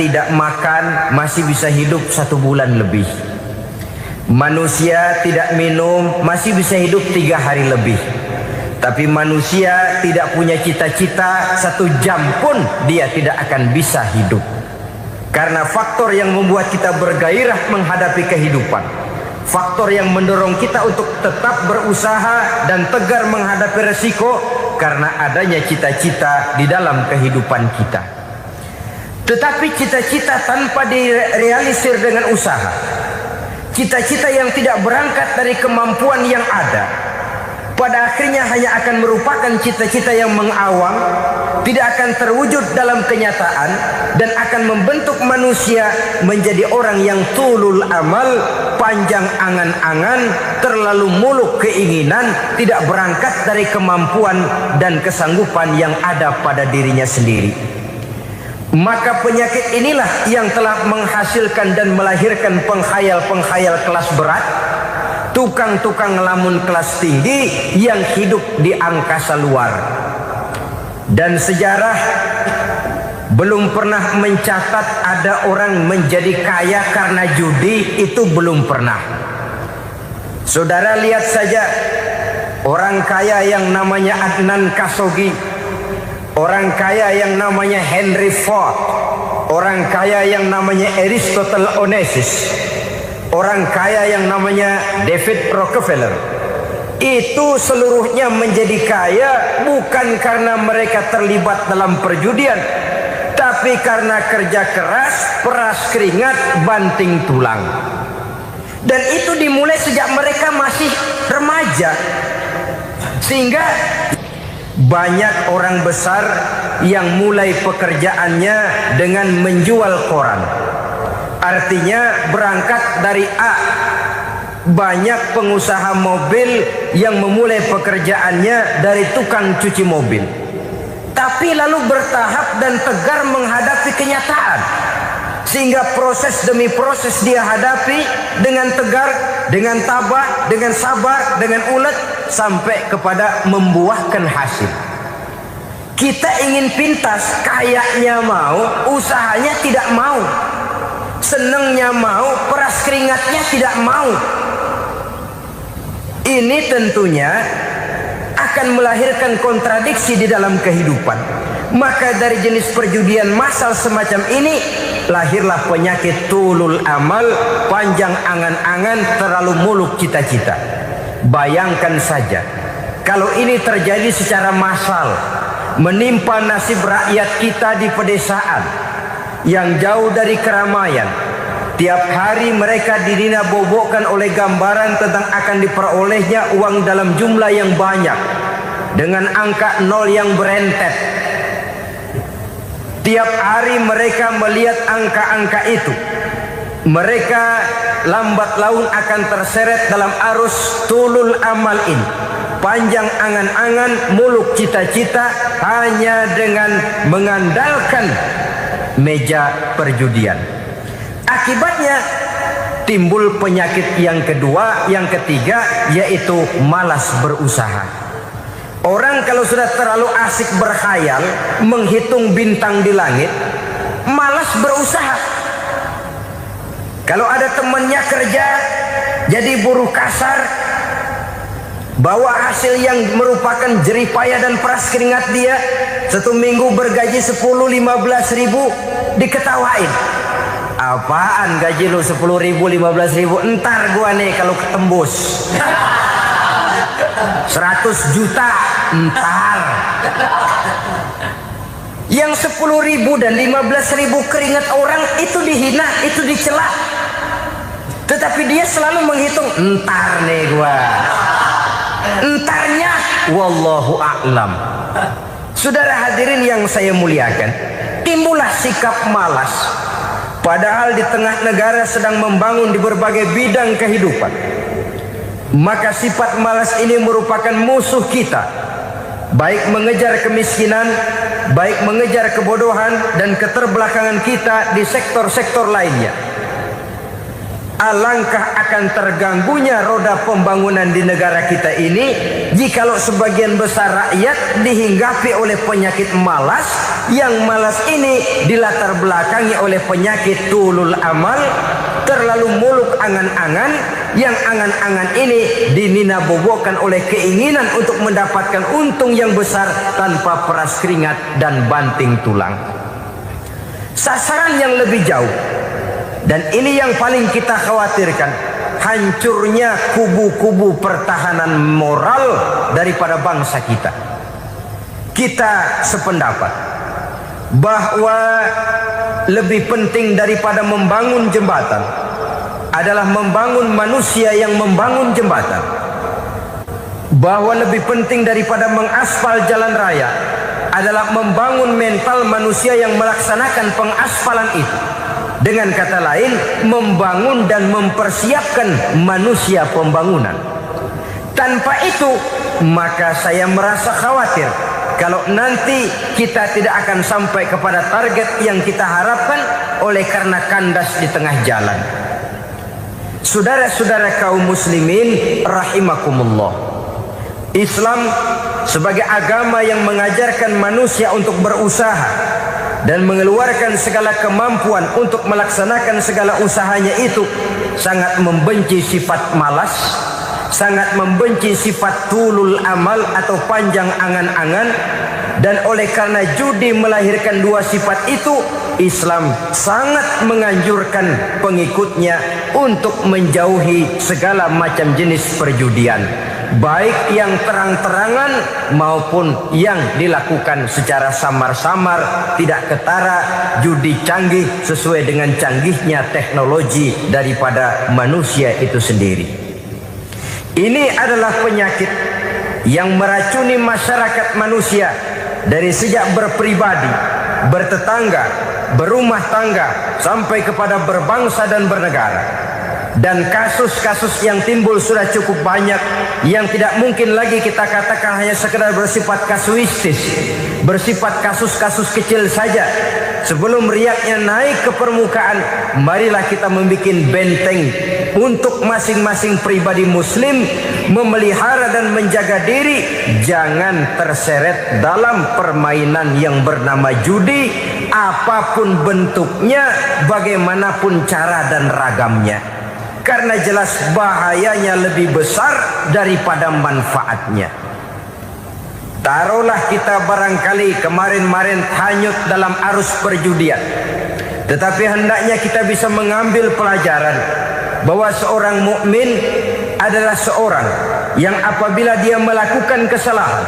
[SPEAKER 3] tidak makan masih bisa hidup 1 bulan lebih. Manusia tidak minum masih bisa hidup 3 hari lebih. Tapi manusia tidak punya cita-cita 1 jam pun dia tidak akan bisa hidup. Karena faktor yang membuat kita bergairah menghadapi kehidupan, faktor yang mendorong kita untuk tetap berusaha dan tegar menghadapi resiko, karena adanya cita-cita di dalam kehidupan kita. Tetapi cita-cita tanpa direalisir dengan usaha, cita-cita yang tidak berangkat dari kemampuan yang ada, pada akhirnya hanya akan merupakan cita-cita yang mengawang, tidak akan terwujud dalam kenyataan, dan akan membentuk manusia menjadi orang yang tulul amal, panjang angan-angan, terlalu muluk keinginan, tidak berangkat dari kemampuan dan kesanggupan yang ada pada dirinya sendiri. Maka penyakit inilah yang telah menghasilkan dan melahirkan penghayal-penghayal kelas berat, tukang-tukang ngelamun kelas tinggi yang hidup di angkasa luar. Dan sejarah belum pernah mencatat ada orang menjadi kaya karena judi, itu belum pernah. Saudara lihat saja orang kaya yang namanya Adnan Khashoggi, orang kaya yang namanya Henry Ford, orang kaya yang namanya Aristotle Onassis, orang kaya yang namanya David Rockefeller. Itu seluruhnya menjadi kaya bukan karena mereka terlibat dalam perjudian, tapi karena kerja keras, peras keringat, banting tulang. Dan itu dimulai sejak mereka masih remaja. Sehingga banyak orang besar yang mulai pekerjaannya dengan menjual koran. Artinya berangkat dari A. Banyak pengusaha mobil yang memulai pekerjaannya dari tukang cuci mobil. Tapi tapi lalu bertahap dan tegar menghadapi kenyataan, sehingga proses demi proses dia hadapi dengan tegar, dengan tabah, dengan sabar, dengan ulet, sampai kepada membuahkan hasil. Kita ingin pintas, kayaknya mau, usahanya tidak mau, senengnya mau, peras keringatnya tidak mau. Ini tentunya akan melahirkan kontradiksi di dalam kehidupan. Maka dari jenis perjudian massal semacam ini lahirlah penyakit tulul amal, panjang angan-angan, terlalu muluk cita-cita. Bayangkan saja kalau ini terjadi secara massal, menimpa nasib rakyat kita di pedesaan yang jauh dari keramaian. Tiap hari mereka didina-bobokkan oleh gambaran tentang akan diperolehnya uang dalam jumlah yang banyak dengan angka nol yang berentet. Tiap hari mereka melihat angka-angka itu. Mereka lambat laun akan terseret dalam arus tulul amal ini. Panjang angan-angan, muluk cita-cita, hanya dengan mengandalkan meja perjudian. Akibatnya timbul penyakit yang kedua, yang ketiga, yaitu malas berusaha. Orang kalau sudah terlalu asik berkhayal, menghitung bintang di langit, malas berusaha. Kalau ada temannya kerja jadi buruh kasar, bawa hasil yang merupakan jerih payah dan peras keringat dia, 1 minggu bergaji 10-15 ribu, diketawain. Apaan gaji lu 10 ribu, 15 ribu? Entar gua nih kalau ketembus 100 juta, entar. Yang 10 ribu dan 15 ribu keringat orang itu dihina, itu dicela. Tetapi dia selalu menghitung, entar nih gua. Entarnya wallahu a'lam. Saudara hadirin yang saya muliakan, timbullah sikap malas. Padahal di tengah negara sedang membangun di berbagai bidang kehidupan. Maka sifat malas ini merupakan musuh kita, baik mengejar kemiskinan, baik mengejar kebodohan dan keterbelakangan kita di sektor-sektor lainnya. Alangkah akan terganggunya roda pembangunan di negara kita ini jikalau sebagian besar rakyat dihinggapi oleh penyakit malas, yang malas ini dilatar belakangi oleh penyakit tulul amal, terlalu muluk angan-angan, yang angan-angan ini dinina-bobokkan oleh keinginan untuk mendapatkan untung yang besar tanpa peras keringat dan banting tulang. Sasaran yang lebih jauh, dan ini yang paling kita khawatirkan, hancurnya kubu-kubu pertahanan moral daripada bangsa kita. Kita sependapat bahwa lebih penting daripada membangun jembatan adalah membangun manusia yang membangun jembatan. Bahwa lebih penting daripada mengaspal jalan raya adalah membangun mental manusia yang melaksanakan pengaspalan itu. Dengan kata lain, membangun dan mempersiapkan manusia pembangunan. Tanpa itu, maka saya merasa khawatir kalau nanti kita tidak akan sampai kepada target yang kita harapkan oleh karena kandas di tengah jalan. Saudara-saudara kaum muslimin rahimakumullah, Islam sebagai agama yang mengajarkan manusia untuk berusaha dan mengeluarkan segala kemampuan untuk melaksanakan segala usahanya itu, sangat membenci sifat malas, sangat membenci sifat tulul amal atau panjang angan-angan. Dan oleh karena judi melahirkan dua sifat itu, Islam sangat menganjurkan pengikutnya untuk menjauhi segala macam jenis perjudian, baik yang terang-terangan maupun yang dilakukan secara samar-samar, tidak ketara, judi canggih sesuai dengan canggihnya teknologi daripada manusia itu sendiri. Ini adalah penyakit yang meracuni masyarakat manusia dari sejak berpribadi, bertetangga, berumah tangga, sampai kepada berbangsa dan bernegara. Dan kasus-kasus yang timbul sudah cukup banyak, yang tidak mungkin lagi kita katakan hanya sekedar bersifat kasuistis, bersifat kasus-kasus kecil saja. Sebelum riaknya naik ke permukaan, marilah kita membuat benteng untuk masing-masing pribadi muslim memelihara dan menjaga diri, jangan terseret dalam permainan yang bernama judi, apapun bentuknya, bagaimanapun cara dan ragamnya. Karena jelas bahayanya lebih besar daripada manfaatnya. Taruhlah kita barangkali kemarin-marin hanyut dalam arus perjudian, tetapi hendaknya kita bisa mengambil pelajaran bahwa seorang mukmin adalah seorang yang apabila dia melakukan kesalahan,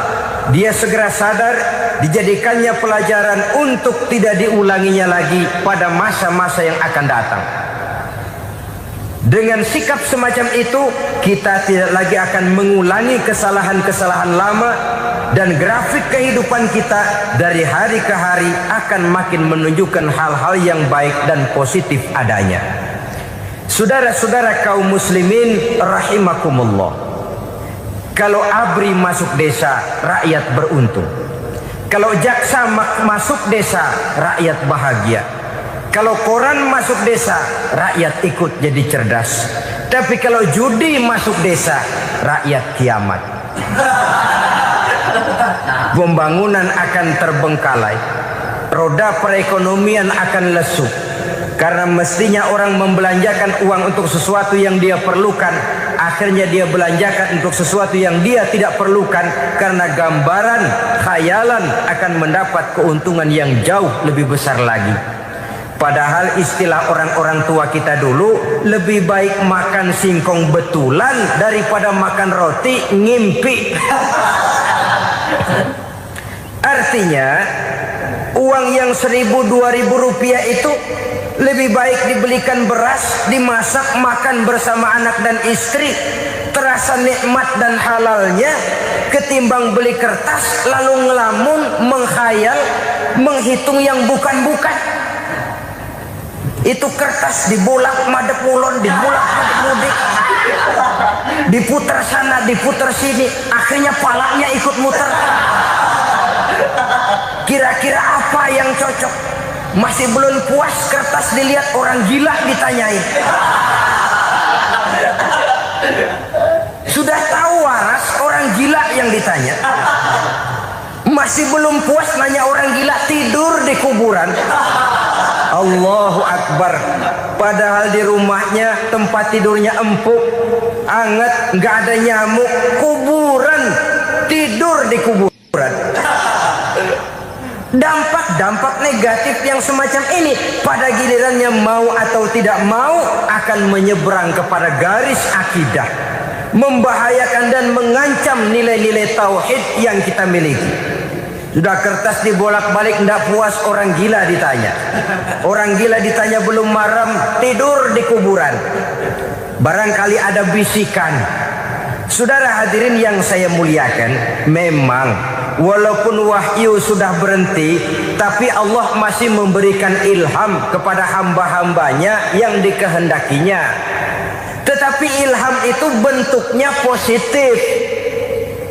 [SPEAKER 3] dia segera sadar, dijadikannya pelajaran untuk tidak diulanginya lagi pada masa-masa yang akan datang. Dengan sikap semacam itu, kita tidak lagi akan mengulangi kesalahan-kesalahan lama, dan grafik kehidupan kita dari hari ke hari akan makin menunjukkan hal-hal yang baik dan positif adanya. Saudara-saudara kaum muslimin rahimakumullah, kalau ABRI masuk desa, rakyat beruntung. Kalau jaksa masuk desa, rakyat bahagia. Kalau koran masuk desa, rakyat ikut jadi cerdas. Tapi kalau judi masuk desa, rakyat kiamat. Pembangunan akan terbengkalai, roda perekonomian akan lesu. Karena mestinya orang membelanjakan uang untuk sesuatu yang dia perlukan, akhirnya dia belanjakan untuk sesuatu yang dia tidak perlukan, karena gambaran, khayalan akan mendapat keuntungan yang jauh lebih besar lagi. Padahal istilah orang-orang tua kita dulu, lebih baik makan singkong betulan daripada makan roti ngimpi. Artinya uang yang 1.000-2.000 rupiah itu lebih baik dibelikan beras, dimasak, makan bersama anak dan istri, terasa nikmat dan halalnya, ketimbang beli kertas lalu ngelamun, menghayal, menghitung yang bukan-bukan. Itu kertas dibolak madep ulon, dibolak madep mudik, diputar sana, diputar sini, akhirnya palanya ikut muter. Kira-kira apa yang cocok? Masih belum puas kertas dilihat, orang gila ditanyain. Sudah tahu waras, orang gila yang ditanya. Masih belum puas nanya orang gila, tidur di kuburan. Allahu Akbar. Padahal di rumahnya tempat tidurnya empuk, anget, nggak ada nyamuk. Kuburan, tidur di kuburan. Dampak-dampak negatif yang semacam ini pada gilirannya mau atau tidak mau akan menyeberang kepada garis akidah, membahayakan dan mengancam nilai-nilai tauhid yang kita miliki. Sudah kertas dibolak-balik, tidak puas, orang gila ditanya. Orang gila ditanya belum maram, tidur di kuburan. Barangkali ada bisikan. Saudara hadirin yang saya muliakan, memang walaupun wahyu sudah berhenti, tapi Allah masih memberikan ilham kepada hamba-hambanya yang dikehendakinya. Tetapi ilham itu bentuknya positif.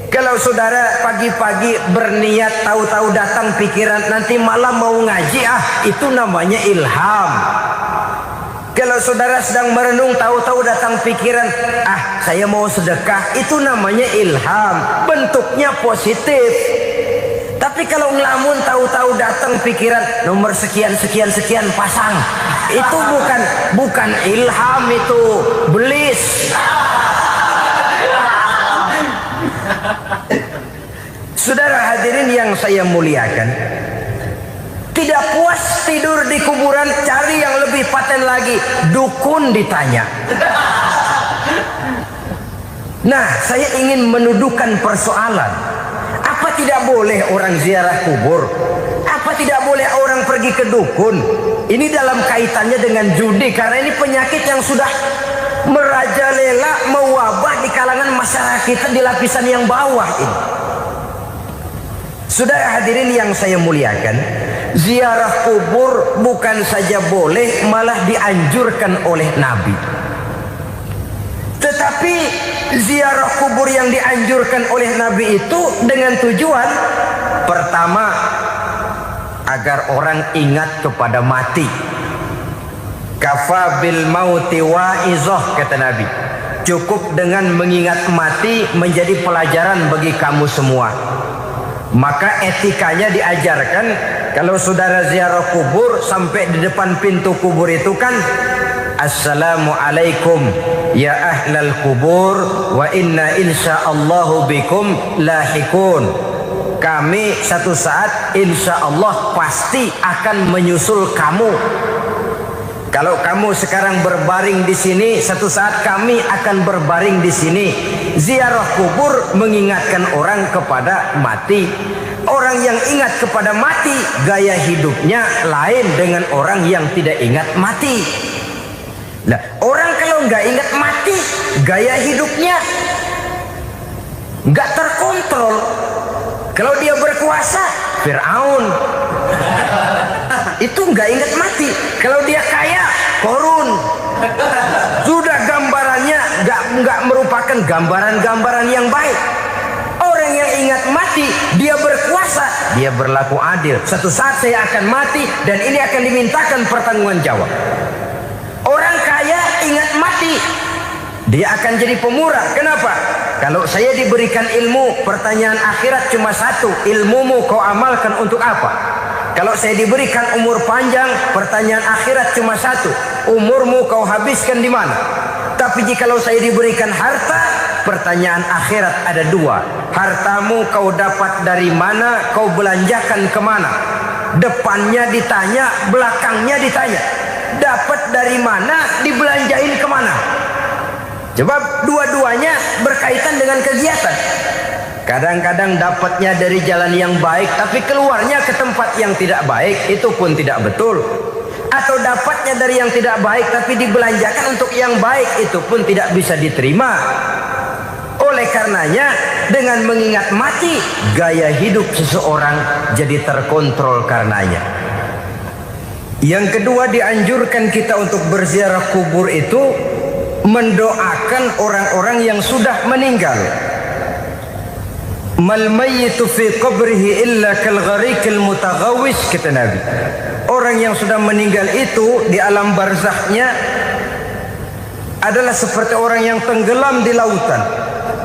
[SPEAKER 3] Kalau saudara pagi-pagi berniat, tahu-tahu datang pikiran nanti malam mau ngaji, itu namanya ilham. Kalau saudara sedang merenung, tahu-tahu datang pikiran, saya mau sedekah, itu namanya ilham, bentuknya positif. Tapi kalau ngelamun, tahu-tahu datang pikiran nomor sekian sekian sekian pasang, itu bukan ilham, itu belis. Saudara hadirin yang saya muliakan, tidak puas tidur di kuburan, cari yang lebih paten lagi, dukun ditanya. Nah, saya ingin menuduhkan persoalan. Apa tidak boleh orang ziarah kubur? Apa tidak boleh orang pergi ke dukun? Ini dalam kaitannya dengan judi, karena ini penyakit yang sudah merajalela, mewabah di kalangan masyarakat kita di lapisan yang bawah ini. Saudara hadirin yang saya muliakan, ziarah kubur bukan saja boleh, malah dianjurkan oleh Nabi. Tetapi ziarah kubur yang dianjurkan oleh Nabi itu dengan tujuan pertama, agar orang ingat kepada mati. Kafa bil mauti wa'izah, kata Nabi. Cukup dengan mengingat mati menjadi pelajaran bagi kamu semua. Maka etikanya diajarkan, kalau saudara ziarah kubur sampai di depan pintu kubur itu kan, Assalamualaikum ya ahlal kubur wa inna insyaallahu bikum lahikun. Kami satu saat insya Allah pasti akan menyusul kamu. Kalau kamu sekarang berbaring di sini, satu saat kami akan berbaring di sini. Ziarah kubur mengingatkan orang kepada mati. Orang yang ingat kepada mati, gaya hidupnya lain dengan orang yang tidak ingat mati. Nah, orang kalau nggak ingat mati, gaya hidupnya nggak terkontrol. Kalau dia berkuasa, Fir'aun. Itu nggak ingat mati. Kalau dia kaya, Korun. Sudah gambarannya nggak merupakan gambaran-gambaran yang baik. Orang yang ingat mati, dia berkuasa, dia berlaku adil. Satu saat saya akan mati dan ini akan dimintakan pertanggungan jawab. Orang kaya ingat mati, dia akan jadi pemurah. Kenapa? Kalau saya diberikan ilmu, pertanyaan akhirat cuma satu, ilmumu kau amalkan untuk apa? Kalau saya diberikan umur panjang, pertanyaan akhirat cuma satu, umurmu kau habiskan di mana? Tapi jikalau saya diberikan harta, pertanyaan akhirat ada dua, hartamu kau dapat dari mana, kau belanjakan kemana? Depannya ditanya, belakangnya ditanya. Dapat dari mana, dibelanjain kemana? Sebab dua-duanya berkaitan dengan kegiatan. Kadang-kadang dapatnya dari jalan yang baik, tapi keluarnya ke tempat yang tidak baik, itu pun tidak betul. Atau dapatnya dari yang tidak baik, tapi dibelanjakan untuk yang baik, itu pun tidak bisa diterima. Oleh karenanya, dengan mengingat mati, gaya hidup seseorang jadi terkontrol karenanya. Yang kedua, dianjurkan kita untuk berziarah kubur itu mendoakan orang-orang yang sudah meninggal. Mal mayyitu fi qabrihi illa kal gharikil mutaghawis, kata Nabi. Orang yang sudah meninggal itu di alam barzakhnya adalah seperti orang yang tenggelam di lautan,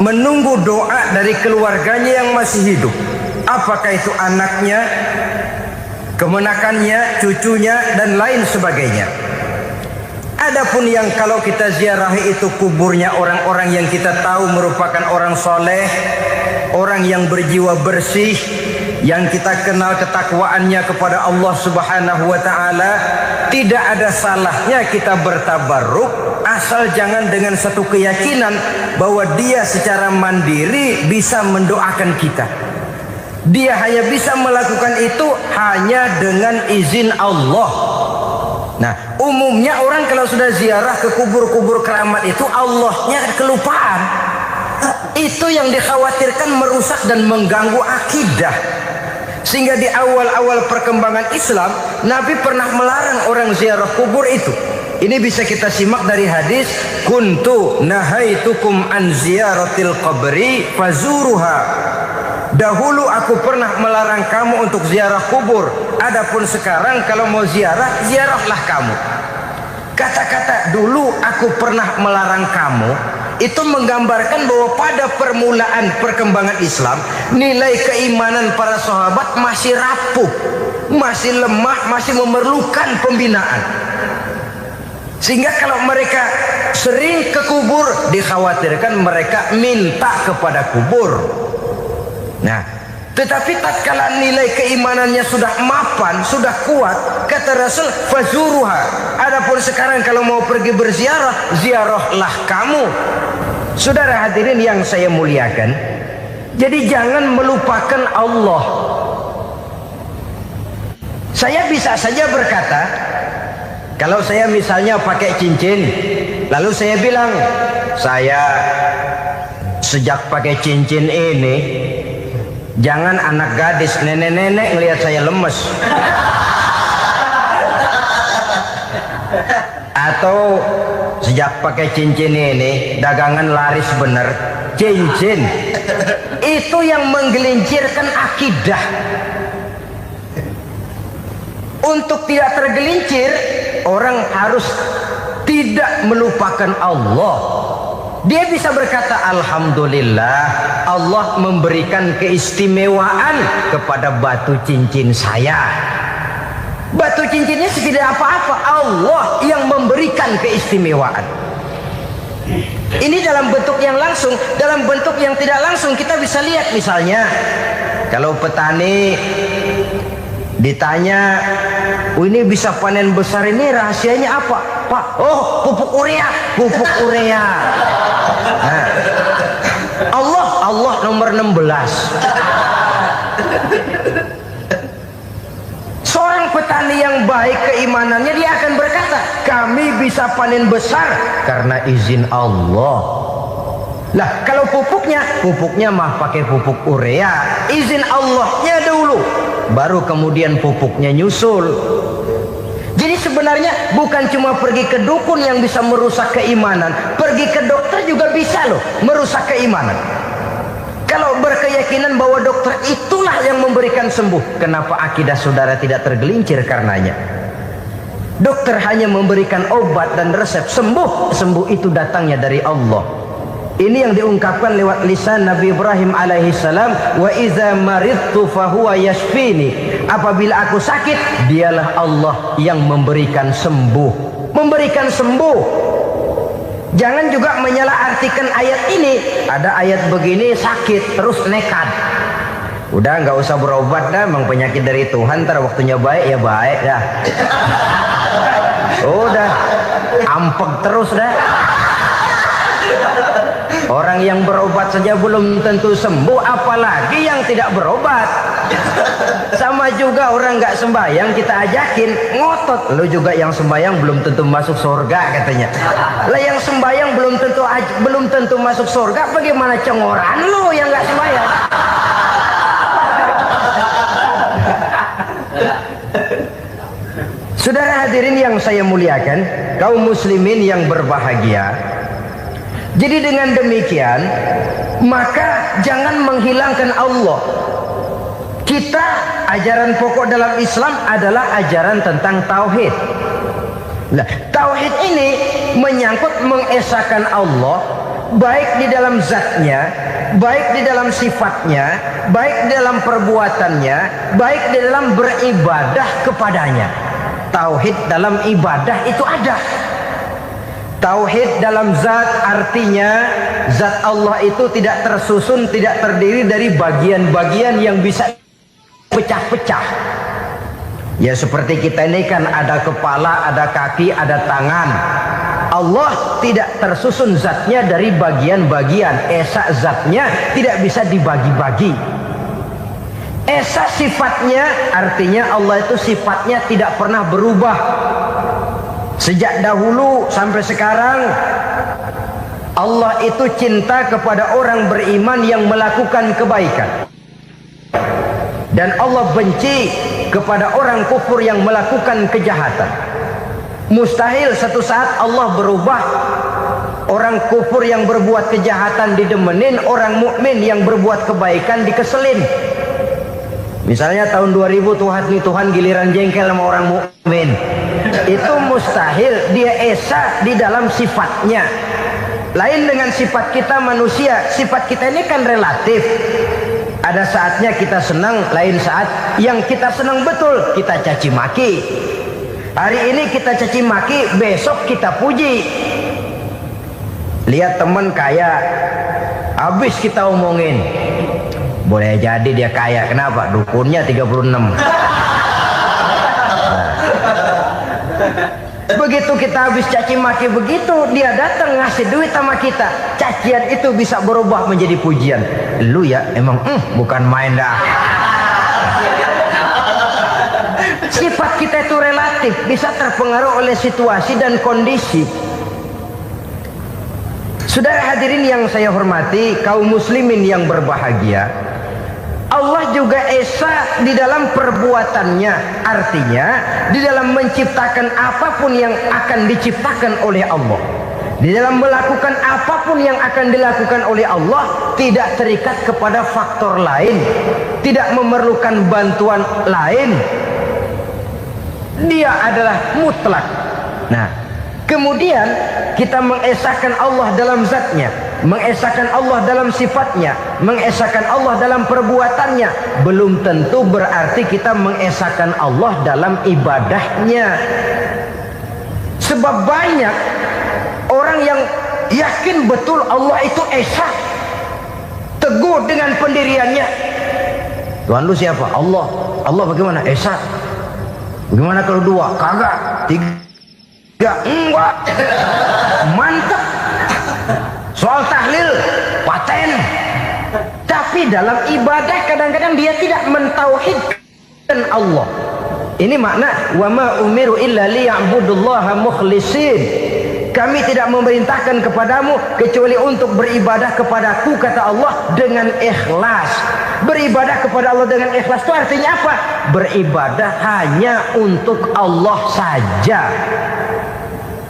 [SPEAKER 3] menunggu doa dari keluarganya yang masih hidup. Apakah itu anaknya, kemenakannya, cucunya, dan lain sebagainya. Adapun yang kalau kita ziarahi itu kuburnya orang-orang yang kita tahu merupakan orang soleh, orang yang berjiwa bersih, yang kita kenal ketakwaannya kepada Allah Subhanahu wa ta'ala, tidak ada salahnya kita bertabarruk, asal jangan dengan satu keyakinan bahwa dia secara mandiri bisa mendoakan kita. Dia hanya bisa melakukan itu hanya dengan izin Allah. Nah, umumnya orang kalau sudah ziarah ke kubur-kubur keramat itu, Allahnya kelupaan. Itu yang dikhawatirkan merusak dan mengganggu akidah. Sehingga di awal-awal perkembangan Islam, Nabi pernah melarang orang ziarah kubur itu. Ini bisa kita simak dari hadis, kuntu nahaitukum an ziyaratil qabri fazuruha. Dahulu aku pernah melarang kamu untuk ziarah kubur. Adapun sekarang kalau mau ziarah, ziarahlah kamu. Kata-kata dulu aku pernah melarang kamu itu menggambarkan bahwa pada permulaan perkembangan Islam, nilai keimanan para sahabat masih rapuh, masih lemah, masih memerlukan pembinaan. Sehingga kalau mereka sering ke kubur, dikhawatirkan mereka minta kepada kubur. Nah, tetapi tatkala nilai keimanannya sudah mapan, sudah kuat, kata Rasul, fazuruha. Adapun sekarang kalau mau pergi berziarah, ziarahlah kamu. Saudara hadirin yang saya muliakan, jadi jangan melupakan Allah. Saya bisa saja berkata, kalau saya misalnya pakai cincin, lalu saya bilang, saya sejak pakai cincin ini, jangan anak gadis, nenek-nenek ngelihat saya lemes. Atau sejak pakai cincin ini dagangan laris bener. Cincin itu yang menggelincirkan akidah. Untuk tidak tergelincir, orang harus tidak melupakan Allah. Dia bisa berkata, alhamdulillah Allah memberikan keistimewaan kepada batu cincin saya. Batu cincinnya tidak apa-apa, Allah yang memberikan keistimewaan. Ini dalam bentuk yang langsung. Dalam bentuk yang tidak langsung kita bisa lihat, misalnya kalau petani ditanya, oh ini bisa panen besar ini rahasianya apa Pak? Oh, pupuk urea. Pupuk urea. Nah, Allah nomor 16. Seorang petani yang baik keimanannya, dia akan berkata, kami bisa panen besar karena izin Allah. Lah kalau pupuknya mah pakai pupuk urea, izin Allahnya dulu, baru kemudian pupuknya nyusul. Jadi sebenarnya bukan cuma pergi ke dukun yang bisa merusak keimanan, pergi ke dokter juga bisa loh merusak keimanan. Kalau berkeyakinan bahwa dokter itulah yang memberikan sembuh, kenapa akidah saudara tidak tergelincir karenanya? Dokter hanya memberikan obat dan resep, sembuh itu datangnya dari Allah. Ini yang diungkapkan lewat lisan Nabi Ibrahim alaihissalam, wa iza maridtu fahuwa yashfini. Apabila aku sakit, dialah Allah yang memberikan sembuh. Memberikan sembuh. Jangan juga menyalahartikan ayat ini. Ada ayat begini sakit terus nekat. Udah nggak usah berobat dah, memang penyakit dari Tuhan. Ntar waktunya baik ya baik dah. Udah ampek terus dah. Orang yang berobat saja belum tentu sembuh, apalagi yang tidak berobat. Sama juga orang nggak sembahyang kita ajakin ngotot, lu juga yang sembahyang belum tentu masuk surga katanya. Lah yang sembahyang belum tentu masuk surga, bagaimana cengoran lu yang nggak sembahyang? Saudara hadirin yang saya muliakan, kaum muslimin yang berbahagia. Jadi dengan demikian, maka jangan menghilangkan Allah. Kita, ajaran pokok dalam Islam adalah ajaran tentang tauhid. Nah, tauhid ini menyangkut mengesahkan Allah, baik di dalam zatnya, baik di dalam sifatnya, baik di dalam perbuatannya, baik di dalam beribadah kepadanya. Tauhid dalam ibadah itu ada. Tauhid dalam zat artinya zat Allah itu tidak tersusun, tidak terdiri dari bagian-bagian yang bisa pecah-pecah. Ya seperti kita ini kan ada kepala, ada kaki, ada tangan. Allah tidak tersusun zatnya dari bagian-bagian. Esa zatnya tidak bisa dibagi-bagi. Esa sifatnya artinya Allah itu sifatnya tidak pernah berubah. Sejak dahulu sampai sekarang Allah itu cinta kepada orang beriman yang melakukan kebaikan. Dan Allah benci kepada orang kufur yang melakukan kejahatan. Mustahil satu saat Allah berubah. Orang kufur yang berbuat kejahatan didemenin, orang mukmin yang berbuat kebaikan dikeselin. Misalnya tahun 2000 Tuhan giliran jengkel sama orang mukmin. Itu mustahil, dia esa di dalam sifatnya. Lain dengan sifat kita manusia. Sifat kita ini kan relatif. Ada saatnya kita senang, lain saat yang kita senang betul kita caci maki. Hari ini kita caci maki, besok kita puji. Lihat teman kaya, habis kita omongin, boleh jadi dia kaya, kenapa? Dukunnya 36. Begitu kita habis caci maki begitu, dia datang ngasih duit sama kita, cacian itu bisa berubah menjadi pujian. Lu ya emang bukan main dah. Sifat kita itu relatif, bisa terpengaruh oleh situasi dan kondisi. Saudara hadirin yang saya hormati, kaum muslimin yang berbahagia, Allah juga esa di dalam perbuatannya. Artinya di dalam menciptakan apapun yang akan diciptakan oleh Allah, di dalam melakukan apapun yang akan dilakukan oleh Allah, tidak terikat kepada faktor lain, tidak memerlukan bantuan lain. Dia adalah mutlak. Nah, kemudian kita mengesahkan Allah dalam zatnya, mengesahkan Allah dalam sifatnya, mengesahkan Allah dalam perbuatannya. Belum tentu berarti kita mengesahkan Allah dalam ibadahnya. Sebab banyak orang yang yakin betul Allah itu esa, teguh dengan pendiriannya. Tuhan lu siapa? Allah. Allah bagaimana? Esa. Bagaimana kalau dua? Kagak. Tiga? Enggak. Mantap. Soal tahlil paten. Tapi dalam ibadah kadang-kadang dia tidak mentauhidkan Allah. Ini makna wa ma umiru illa liya'budullaha mukhlisin. Kami tidak memerintahkan kepadamu kecuali untuk beribadah kepadaku, kata Allah, dengan ikhlas. Beribadah kepada Allah dengan ikhlas itu artinya apa? Beribadah hanya untuk Allah saja.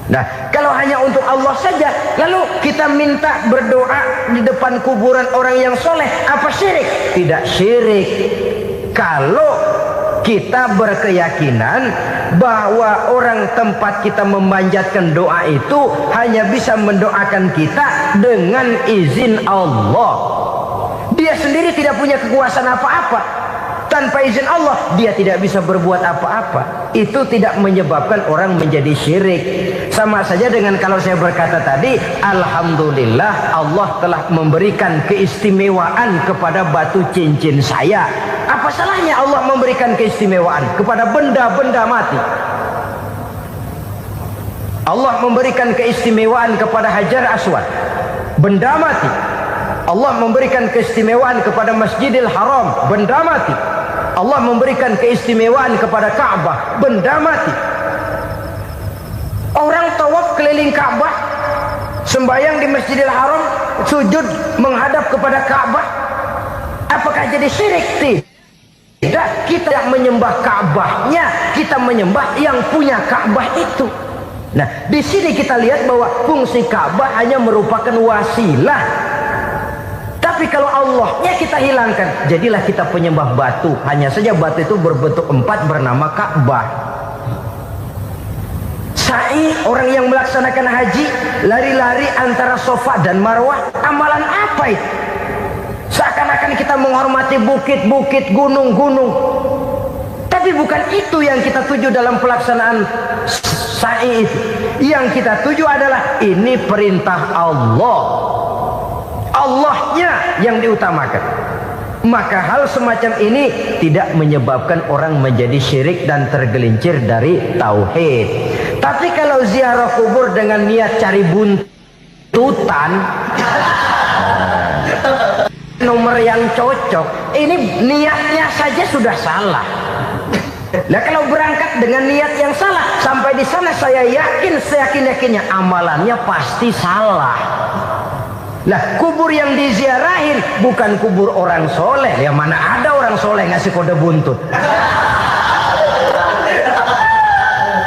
[SPEAKER 3] Nah, kalau hanya untuk Allah saja, lalu kita minta berdoa di depan kuburan orang yang soleh, apa syirik? Tidak syirik. Kalau kita berkeyakinan bahwa orang tempat kita memanjatkan doa itu hanya bisa mendoakan kita dengan izin Allah. Dia sendiri tidak punya kekuasaan apa-apa. Tanpa izin Allah dia tidak bisa berbuat apa-apa. Itu tidak menyebabkan orang menjadi syirik. Sama saja dengan kalau saya berkata tadi, alhamdulillah Allah telah memberikan keistimewaan kepada batu cincin saya. Apa salahnya Allah memberikan keistimewaan kepada benda-benda mati? Allah memberikan keistimewaan kepada Hajar Aswad, benda mati. Allah memberikan keistimewaan kepada Masjidil Haram, benda mati. Allah memberikan keistimewaan kepada Ka'bah, benda mati. Orang tawaf keliling Ka'bah, sembahyang di Masjidil Haram, sujud menghadap kepada Ka'bah, apakah jadi syirik? Tidak. Kita menyembah Ka'bahnya, kita menyembah yang punya Ka'bah itu. Nah, di sini kita lihat bahwa fungsi Ka'bah hanya merupakan wasilah. Tapi kalau Allahnya kita hilangkan, jadilah kita penyembah batu. Hanya saja batu itu berbentuk 4 bernama Ka'bah. Sa'i, orang yang melaksanakan haji, lari-lari antara Safa dan Marwah, amalan apa itu? Seakan-akan kita menghormati bukit-bukit, gunung-gunung. Tapi bukan itu yang kita tuju dalam pelaksanaan sa'i itu. Yang kita tuju adalah ini perintah Allah. Allahnya yang diutamakan. Maka hal semacam ini tidak menyebabkan orang menjadi syirik dan tergelincir dari tauhid. Tapi kalau ziarah kubur dengan niat cari buntutan, nomor yang cocok, ini niatnya saja sudah salah. Nah, kalau berangkat dengan niat yang salah, sampai di sana saya yakin, seyakin-yakinnya amalannya pasti salah. Lah, kubur yang diziarahin bukan kubur orang soleh. Ya mana ada orang soleh ngasih kode buntut.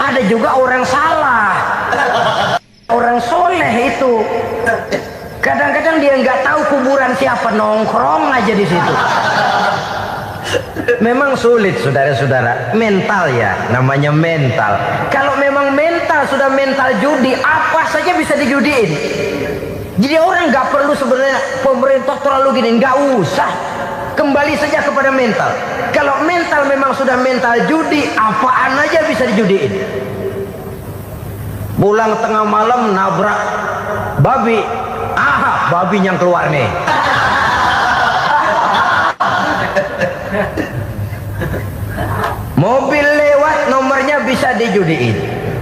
[SPEAKER 3] Ada juga orang salah. Orang soleh itu kadang-kadang dia nggak tahu kuburan siapa, nongkrong aja di situ. Memang sulit, saudara-saudara. Mental ya, namanya mental. Kalau memang mental sudah mental judi, apa saja bisa dijudiin. Jadi orang nggak perlu sebenarnya pemerintah terlalu gini, nggak usah. Kembali saja kepada mental. Kalau mental memang sudah mental judi, apaan aja bisa dijudiin. Pulang tengah malam nabrak babi, babi yang keluar nih. Mobil lewat nomornya bisa dijudiin.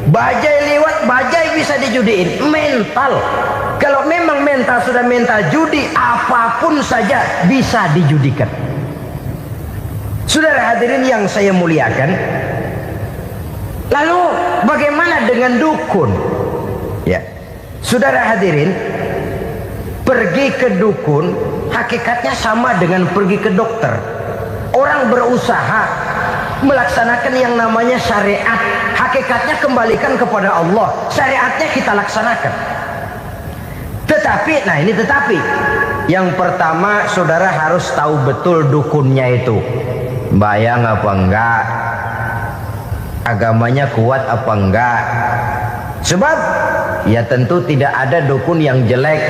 [SPEAKER 3] Bajai lewat bajai bisa dijudiin. Mental. Kalau memang mental sudah mental judi, apapun saja bisa dijudikan. Saudara hadirin yang saya muliakan, lalu bagaimana dengan dukun? Ya, saudara hadirin, pergi ke dukun hakikatnya sama dengan pergi ke dokter. Orang berusaha melaksanakan yang namanya syariat, hakikatnya kembalikan kepada Allah. Syariatnya kita laksanakan. Tetapi, nah ini tetapi, yang pertama saudara harus tahu betul dukunnya itu bayang apa enggak, agamanya kuat apa enggak. Sebab ya tentu tidak ada dukun yang jelek,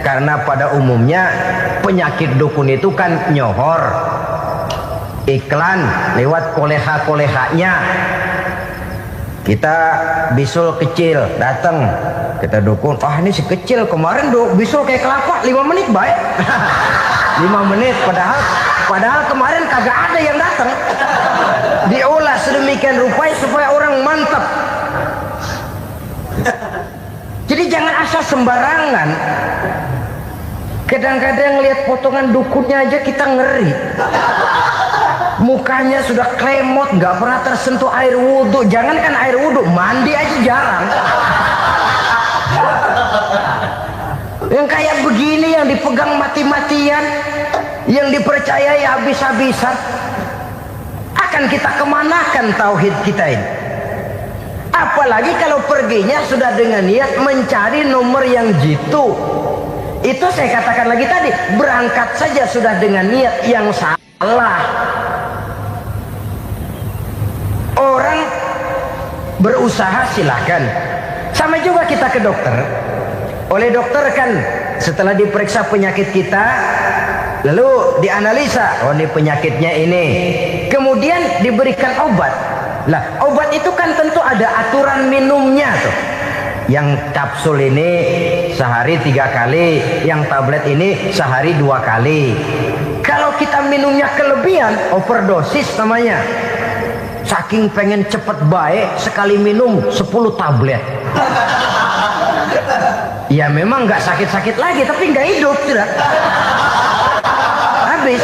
[SPEAKER 3] karena pada umumnya penyakit dukun itu kan nyohor, iklan lewat koleha-kolehanya. Kita bisul kecil datang, kita dukun, ini si kecil kemarin bisul kayak kelapa 5 menit baik. 5 menit padahal kemarin kagak ada yang datang. Diolah sedemikian rupa supaya orang mantap. Jadi jangan asal sembarangan. Kadang-kadang lihat potongan dukunnya aja kita ngeri. Mukanya sudah klemot, nggak pernah tersentuh air wudhu. Jangankan air wudhu, mandi aja jarang. Yang kayak begini yang dipegang mati-matian, yang dipercayai habis-habisan, akan kita kemanakan tauhid kita ini? Apalagi kalau perginya sudah dengan niat mencari nomor yang jitu. Itu saya katakan lagi tadi, berangkat saja sudah dengan niat yang salah. Orang berusaha silahkan. Sama juga kita ke dokter. Oleh dokter kan setelah diperiksa penyakit kita, lalu dianalisa, oh ini penyakitnya ini, kemudian diberikan obat. Lah obat itu kan tentu ada aturan minumnya tuh. Yang kapsul ini sehari 3 kali, yang tablet ini sehari 2 kali. Kalau kita minumnya kelebihan, overdosis namanya. Saking pengen cepet baik, sekali minum 10 tablet. Ya memang nggak sakit-sakit lagi, tapi nggak hidup sudah. Habis.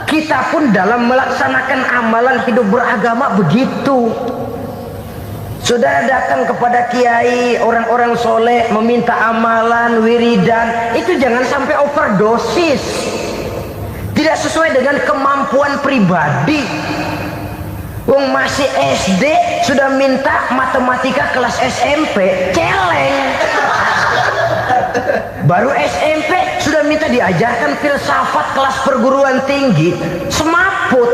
[SPEAKER 3] Kita pun dalam melaksanakan amalan hidup beragama begitu. Saudara datang kepada kiai, orang-orang soleh, meminta amalan, wiridan, itu jangan sampai overdosis. Tidak sesuai dengan kemampuan pribadi. Wong masih SD sudah minta matematika kelas SMP, celeng. Baru SMP sudah minta diajarkan filsafat kelas perguruan tinggi, semaput.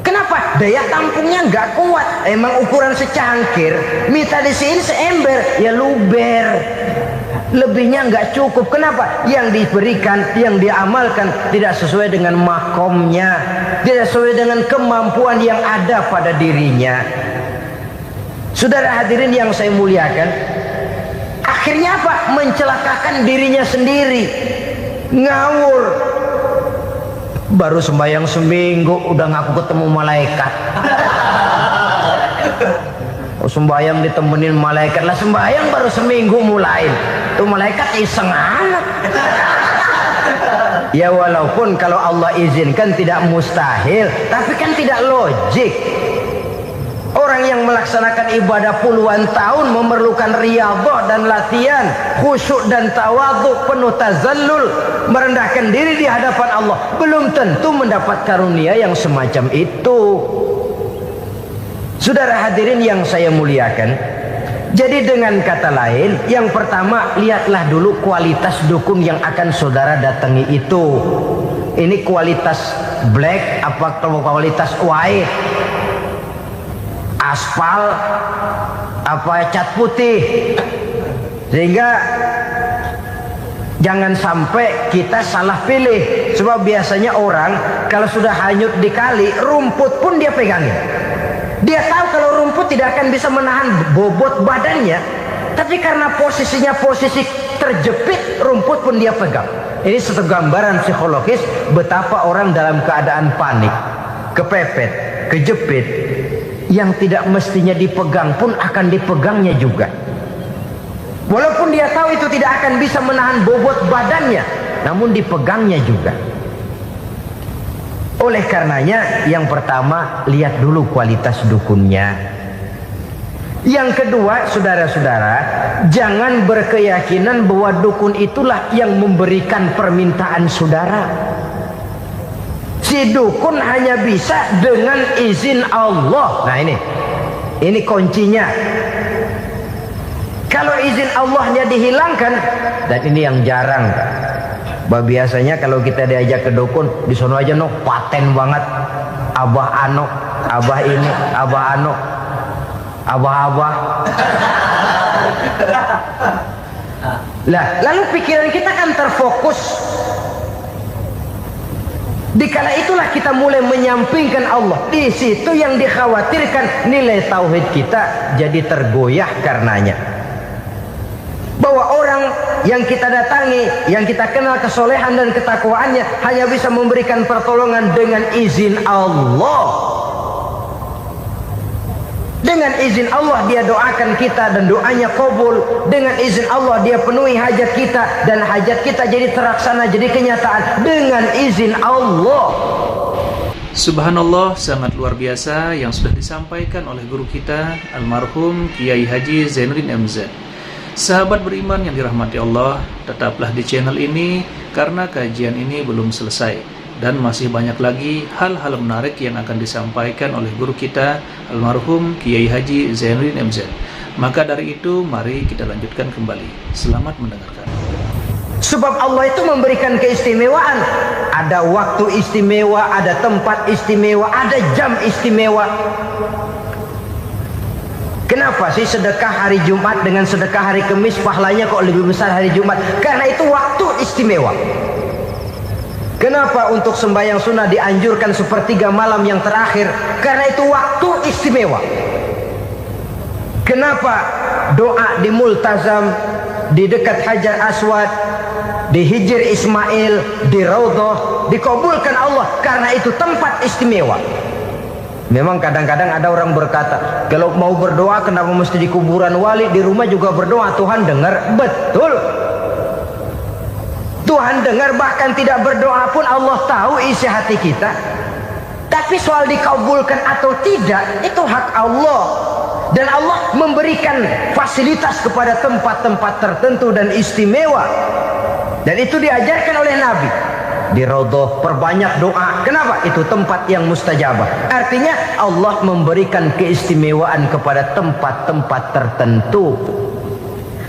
[SPEAKER 3] Kenapa? Daya tampungnya nggak kuat. Emang ukuran secangkir, minta di sini seember, ya luber. Lebihnya nggak cukup. Kenapa? Yang diberikan, yang diamalkan tidak sesuai dengan makomnya, tidak sesuai dengan kemampuan yang ada pada dirinya. Saudara hadirin yang saya muliakan, akhirnya apa? Mencelakakan dirinya sendiri, ngawur. Baru sembahyang seminggu udah ngaku ketemu malaikat. Sembahyang ditemenin malaikat, lah sembahyang baru seminggu mulai tuh malaikat iseng anak. Ya walaupun kalau Allah izinkan tidak mustahil, tapi kan tidak logik. Orang yang melaksanakan ibadah puluhan tahun memerlukan riyadhah dan latihan, khusyuk dan tawadhu, penuh tazallul, merendahkan diri di hadapan Allah, belum tentu mendapat karunia yang semacam itu. Saudara hadirin yang saya muliakan, jadi dengan kata lain, yang pertama lihatlah dulu kualitas dukun yang akan saudara datangi itu. Ini kualitas black apa kualitas white, aspal apa cat putih, sehingga jangan sampai kita salah pilih. Sebab biasanya orang kalau sudah hanyut di kali, rumput pun dia pegangin. Dia tahu kalau rumput tidak akan bisa menahan bobot badannya, tapi karena posisinya posisi terjepit, rumput pun dia pegang. Ini satu gambaran psikologis betapa orang dalam keadaan panik, kepepet, kejepit, yang tidak mestinya dipegang pun akan dipegangnya juga. Walaupun dia tahu itu tidak akan bisa menahan bobot badannya, namun dipegangnya juga. Oleh karenanya yang pertama lihat dulu kualitas dukunnya. Yang kedua, saudara-saudara, jangan berkeyakinan bahwa dukun itulah yang memberikan permintaan saudara. Si dukun hanya bisa dengan izin Allah. Nah ini kuncinya. Kalau izin Allahnya dihilangkan, dan ini yang jarang, bah biasanya kalau kita diajak ke dukun, di sono aja paten banget, abah ano, abah ini, abah ano, abah-abah. Lah, lalu pikiran kita kan terfokus. Dikala itulah kita mulai menyampingkan Allah. Di situ yang dikhawatirkan nilai tauhid kita jadi tergoyah karenanya. Bahwa orang yang kita datangi, yang kita kenal kesolehan dan ketakwaannya, hanya bisa memberikan pertolongan dengan izin Allah. Dengan izin Allah dia doakan kita dan doanya kabul. Dengan izin Allah dia penuhi hajat kita dan hajat kita jadi terlaksana, jadi kenyataan dengan izin Allah.
[SPEAKER 1] Subhanallah, sangat luar biasa yang sudah disampaikan oleh guru kita almarhum Kiai Haji Zainuddin MZ. Sahabat beriman yang dirahmati Allah, tetaplah di channel ini karena kajian ini belum selesai. Dan masih banyak lagi hal-hal menarik yang akan disampaikan oleh guru kita almarhum Kiai Haji Zainuddin MZ. Maka dari itu mari kita lanjutkan kembali. Selamat mendengarkan.
[SPEAKER 3] Sebab Allah itu memberikan keistimewaan. Ada waktu istimewa, ada tempat istimewa, ada jam istimewa. Kenapa sih sedekah hari Jumat dengan sedekah hari Kamis pahalanya kok lebih besar hari Jumat? Karena itu waktu istimewa. Kenapa untuk sembahyang sunnah dianjurkan sepertiga malam yang terakhir? Karena itu waktu istimewa. Kenapa doa di Multazam, di dekat Hajar Aswad, di Hijr Ismail, di Raudhah dikabulkan Allah? Karena itu tempat istimewa. Memang kadang-kadang ada orang berkata, kalau mau berdoa kenapa mesti di kuburan wali? Di rumah juga berdoa, Tuhan dengar. Betul, Tuhan dengar, bahkan tidak berdoa pun Allah tahu isi hati kita. Tapi soal dikabulkan atau tidak, itu hak Allah. Dan Allah memberikan fasilitas kepada tempat-tempat tertentu dan istimewa. Dan itu diajarkan oleh Nabi. Di Raudhah perbanyak doa. Kenapa? Itu tempat yang mustajabah. Artinya Allah memberikan keistimewaan kepada tempat-tempat tertentu.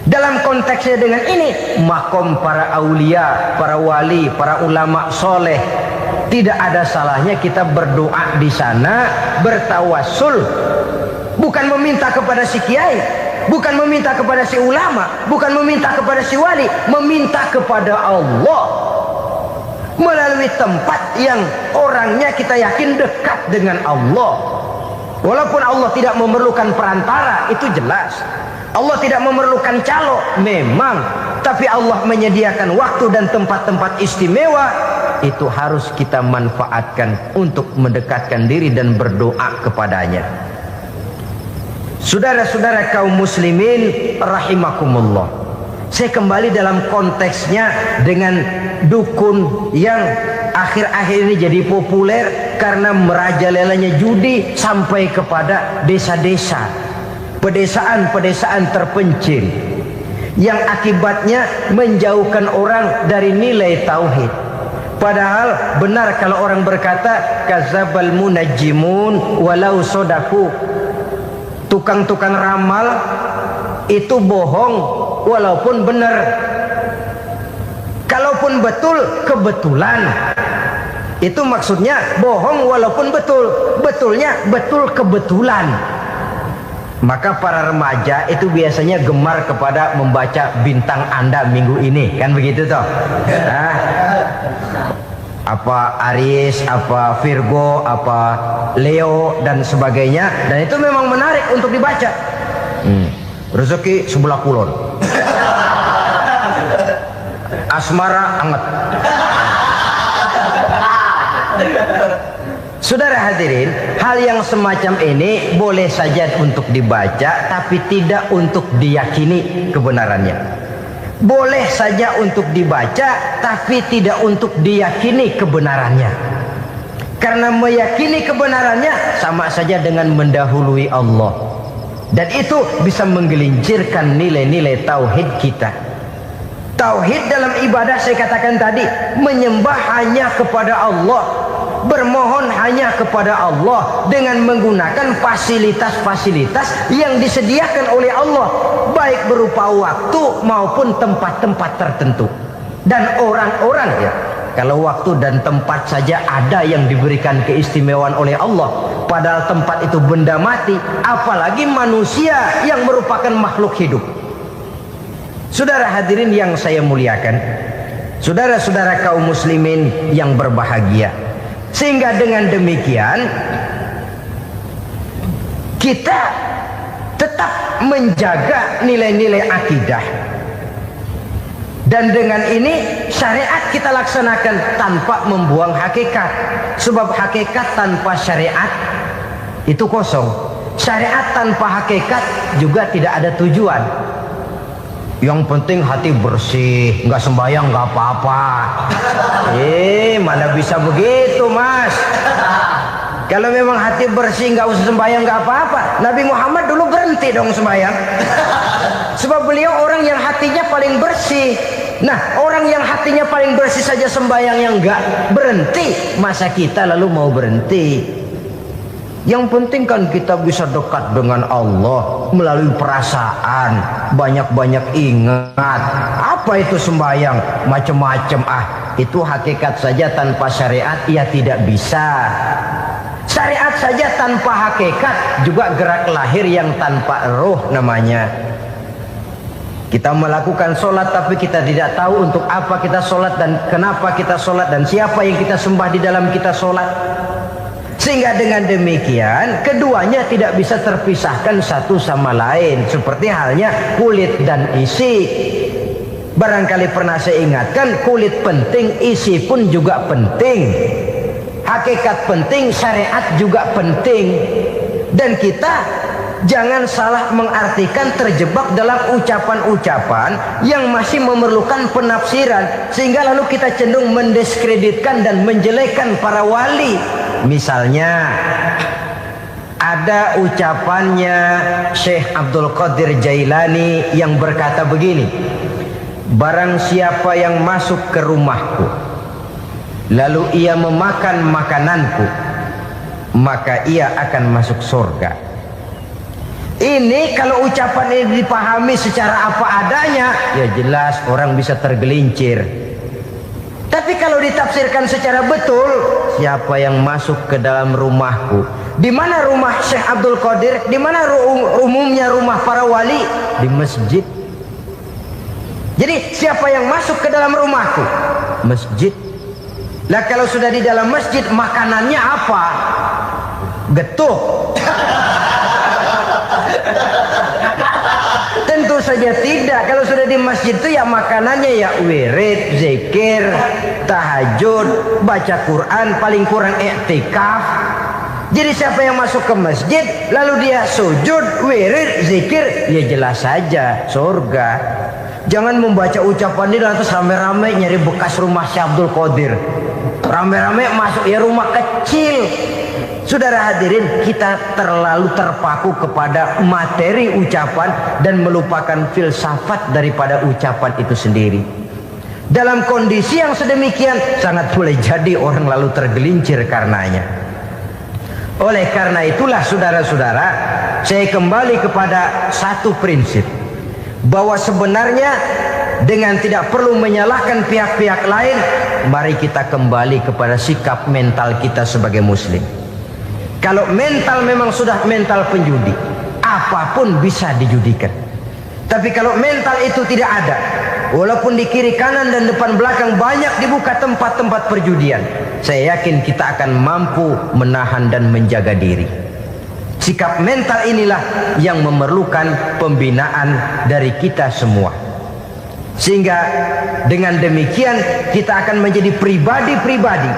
[SPEAKER 3] Dalam konteksnya dengan ini, makom para aulia, para wali, para ulama soleh, tidak ada salahnya kita berdoa di sana, bertawassul, bukan meminta kepada si kiai, bukan meminta kepada si ulama, bukan meminta kepada si wali, meminta kepada Allah melalui tempat yang orangnya kita yakin dekat dengan Allah. Walaupun Allah tidak memerlukan perantara, itu jelas. Allah tidak memerlukan calo, memang. Tapi Allah menyediakan waktu dan tempat-tempat istimewa. Itu harus kita manfaatkan untuk mendekatkan diri dan berdoa kepadanya. Saudara-saudara kaum muslimin rahimakumullah, saya kembali dalam konteksnya dengan dukun yang akhir-akhir ini jadi populer karena merajalelanya judi sampai kepada desa-desa, pedesaan-pedesaan terpencil, yang akibatnya menjauhkan orang dari nilai tauhid. Padahal benar kalau orang berkata kadzabal munajjimun walau sodaku, tukang-tukang ramal itu bohong walaupun benar. Kalaupun betul, kebetulan. Itu maksudnya bohong walaupun betul, betulnya betul kebetulan. Maka para remaja itu biasanya gemar kepada membaca bintang Anda minggu ini, kan begitu toh? Nah, apa Aries, apa Virgo, apa Leo dan sebagainya, dan itu memang menarik untuk dibaca. Rezeki sebelah kulon, asmara anget. Saudara hadirin, hal yang semacam ini boleh saja untuk dibaca, tapi tidak untuk diyakini kebenarannya. Boleh saja untuk dibaca, tapi tidak untuk diyakini kebenarannya. Karena meyakini kebenarannya sama saja dengan mendahului Allah. Dan itu bisa menggelincirkan nilai-nilai tauhid kita. Tauhid dalam ibadah saya katakan tadi, menyembah hanya kepada Allah, bermohon hanya kepada Allah dengan menggunakan fasilitas-fasilitas yang disediakan oleh Allah, baik berupa waktu maupun tempat-tempat tertentu dan orang-orang ya. Kalau waktu dan tempat saja ada yang diberikan keistimewaan oleh Allah, padahal tempat itu benda mati, apalagi manusia yang merupakan makhluk hidup. Saudara hadirin yang saya muliakan, saudara-saudara kaum muslimin yang berbahagia, sehingga dengan demikian kita tetap menjaga nilai-nilai akidah. Dan dengan ini syariat kita laksanakan tanpa membuang hakikat. Sebab hakikat tanpa syariat itu kosong. Syariat tanpa hakikat juga tidak ada tujuan. Yang penting hati bersih, nggak sembahyang nggak apa-apa. Mana bisa begitu, Mas? Kalau memang hati bersih nggak usah sembahyang nggak apa-apa. Nabi Muhammad dulu berhenti dong sembahyang. Sebab beliau orang yang hatinya paling bersih. Nah, orang yang hatinya paling bersih saja sembahyang yang nggak berhenti, masa kita lalu mau berhenti? Yang penting kan kita bisa dekat dengan Allah melalui perasaan, banyak-banyak ingat. Apa itu sembahyang? Macam-macam. Itu hakikat saja tanpa syariat ya tidak bisa. Syariat saja tanpa hakikat juga gerak lahir yang tanpa roh namanya. Kita melakukan sholat tapi kita tidak tahu untuk apa kita sholat dan kenapa kita sholat dan siapa yang kita sembah di dalam kita sholat. Sehingga dengan demikian keduanya tidak bisa terpisahkan satu sama lain, seperti halnya kulit dan isi. Barangkali pernah saya ingatkan, kulit penting, isi pun juga penting. Hakikat penting, syariat juga penting. Dan kita jangan salah mengartikan, terjebak dalam ucapan-ucapan yang masih memerlukan penafsiran, sehingga lalu kita cenderung mendiskreditkan dan menjelekkan para wali. Misalnya ada ucapannya Syekh Abdul Qadir Jailani yang berkata begini, barang siapa yang masuk ke rumahku lalu ia memakan makananku, maka ia akan masuk surga. Ini kalau ucapan ini dipahami secara apa adanya, ya jelas orang bisa tergelincir. Tapi kalau ditafsirkan secara betul, siapa yang masuk ke dalam rumahku? Di mana rumah Syekh Abdul Qadir? Di mana umumnya rumah para wali? Di masjid. Jadi siapa yang masuk ke dalam rumahku? Masjid. Lah kalau sudah di dalam masjid, makanannya apa? Getuk. Tentu saja tidak. Kalau sudah di masjid itu ya makanannya ya wirid, zikir, tahajud, baca Quran, paling kurang i'tikaf. Jadi siapa yang masuk ke masjid lalu dia sujud, wirid, zikir, ya jelas saja surga. Jangan membaca ucapan ini lantas rame-rame nyari bekas rumah Syekh Abdul Qadir. Rame-rame masuk ya rumah kecil. Saudara hadirin, kita terlalu terpaku kepada materi ucapan dan melupakan filsafat daripada ucapan itu sendiri. Dalam kondisi yang sedemikian, sangat boleh jadi orang lalu tergelincir karenanya. Oleh karena itulah saudara-saudara, saya kembali kepada satu prinsip, bahwa sebenarnya dengan tidak perlu menyalahkan pihak-pihak lain, mari kita kembali kepada sikap mental kita sebagai muslim. Kalau mental memang sudah mental penjudi, apapun bisa dijudikan. Tapi kalau mental itu tidak ada, walaupun di kiri kanan dan depan belakang banyak dibuka tempat-tempat perjudian, saya yakin kita akan mampu menahan dan menjaga diri. Sikap mental inilah yang memerlukan pembinaan dari kita semua. Sehingga dengan demikian kita akan menjadi pribadi-pribadi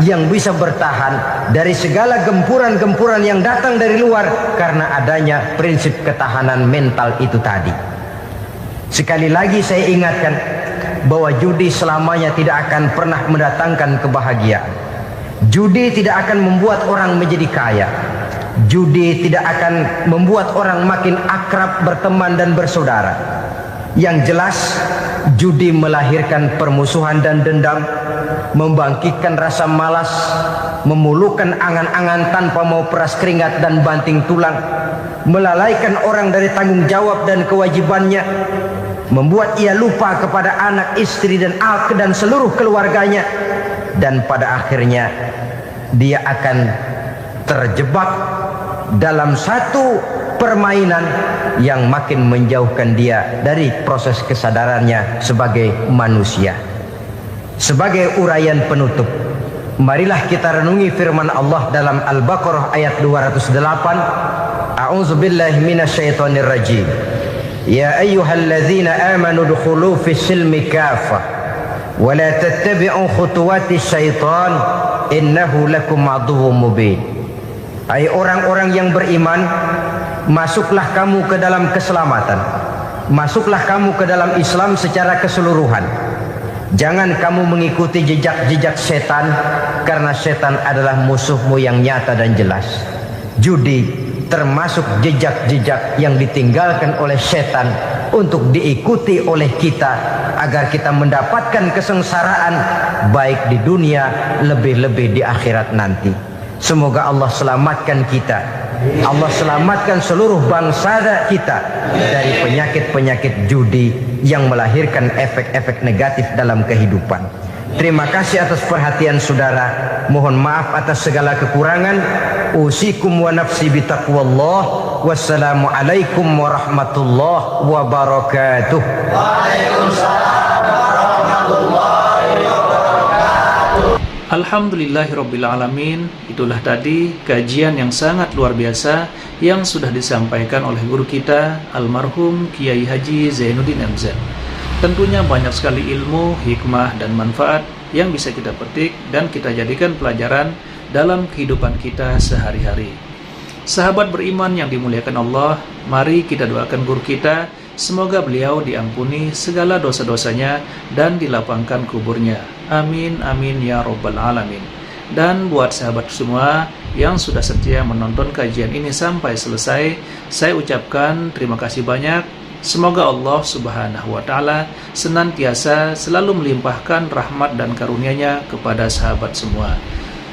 [SPEAKER 3] yang bisa bertahan dari segala gempuran-gempuran yang datang dari luar karena adanya prinsip ketahanan mental itu tadi. Sekali lagi saya ingatkan bahwa judi selamanya tidak akan pernah mendatangkan kebahagiaan. Judi tidak akan membuat orang menjadi kaya. Judi tidak akan membuat orang makin akrab berteman dan bersaudara. Yang jelas, judi melahirkan permusuhan dan dendam, membangkitkan rasa malas, memulukan angan-angan tanpa mau peras keringat dan banting tulang, melalaikan orang dari tanggung jawab dan kewajibannya, membuat ia lupa kepada anak, istri dan seluruh keluarganya, dan pada akhirnya dia akan terjebak dalam satu permainan yang makin menjauhkan dia dari proses kesadarannya sebagai manusia. Sebagai uraian penutup, marilah kita renungi firman Allah dalam Al-Baqarah ayat 208. A'udzubillahi minasyaitonir rajim. Ya ayyuhalladzina amanu dukhulu fis silmi kafah wa la tattabi'u khutuwatis syaitan innahu lakum aduwwum mubin. Hai orang-orang yang beriman, masuklah kamu ke dalam keselamatan. Masuklah kamu ke dalam Islam secara keseluruhan. Jangan kamu mengikuti jejak-jejak setan, karena setan adalah musuhmu yang nyata dan jelas. Judi termasuk jejak-jejak yang ditinggalkan oleh setan untuk diikuti oleh kita, agar kita mendapatkan kesengsaraan baik di dunia, lebih-lebih di akhirat nanti. Semoga Allah selamatkan kita, Allah selamatkan seluruh bangsa kita dari penyakit-penyakit judi yang melahirkan efek-efek negatif dalam kehidupan. Terima kasih atas perhatian saudara. Mohon maaf atas segala kekurangan. Usikum wa nafsi bitaqwallah. Wassalamualaikum warahmatullahi wabarakatuh.
[SPEAKER 2] Waalaikumsalam warahmatullahi wabarakatuh.
[SPEAKER 1] Alhamdulillahirrabbilalamin. Itulah tadi kajian yang sangat luar biasa yang sudah disampaikan oleh guru kita almarhum Kiai Haji Zainuddin MZ. Tentunya banyak sekali ilmu, hikmah, dan manfaat yang bisa kita petik dan kita jadikan pelajaran dalam kehidupan kita sehari-hari. Sahabat beriman yang dimuliakan Allah, mari kita doakan guru kita, semoga beliau diampuni segala dosa-dosanya dan dilapangkan kuburnya. Amin, amin, ya Rabbal Alamin. Dan buat sahabat semua yang sudah setia menonton kajian ini sampai selesai, saya ucapkan terima kasih banyak. Semoga Allah Subhanahu wa Ta'ala senantiasa selalu melimpahkan rahmat dan karunia-Nya kepada sahabat semua.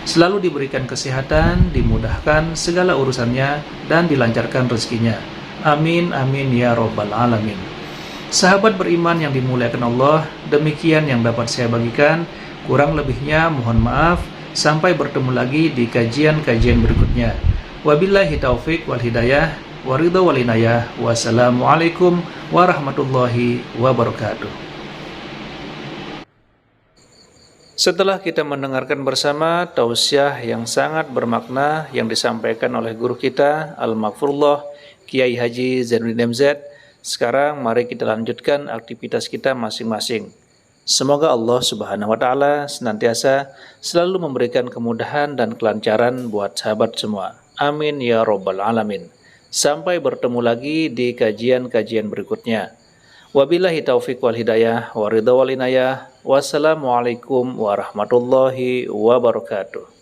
[SPEAKER 1] Selalu diberikan kesehatan, dimudahkan segala urusannya, dan dilancarkan rezekinya. Amin, amin, ya Rabbal Alamin. Sahabat beriman yang dimuliakan Allah, demikian yang dapat saya bagikan. Kurang lebihnya mohon maaf. Sampai bertemu lagi di kajian-kajian berikutnya. Wabillahi taufik wal hidayah, waridha wal inayah. Wassalamualaikum warahmatullahi wabarakatuh. Setelah kita mendengarkan bersama tausiah yang sangat bermakna yang disampaikan oleh guru kita Al-Maghfurullah Kiai Haji Zainuddin MZ, sekarang mari kita lanjutkan aktivitas kita masing-masing. Semoga Allah Subhanahu wa Ta'ala senantiasa selalu memberikan kemudahan dan kelancaran buat sahabat semua. Amin ya Rabbal Alamin. Sampai bertemu lagi di kajian-kajian berikutnya. Wabillahi taufiq wal hidayah, waridha wal inayah. Wassalamualaikum warahmatullahi wabarakatuh.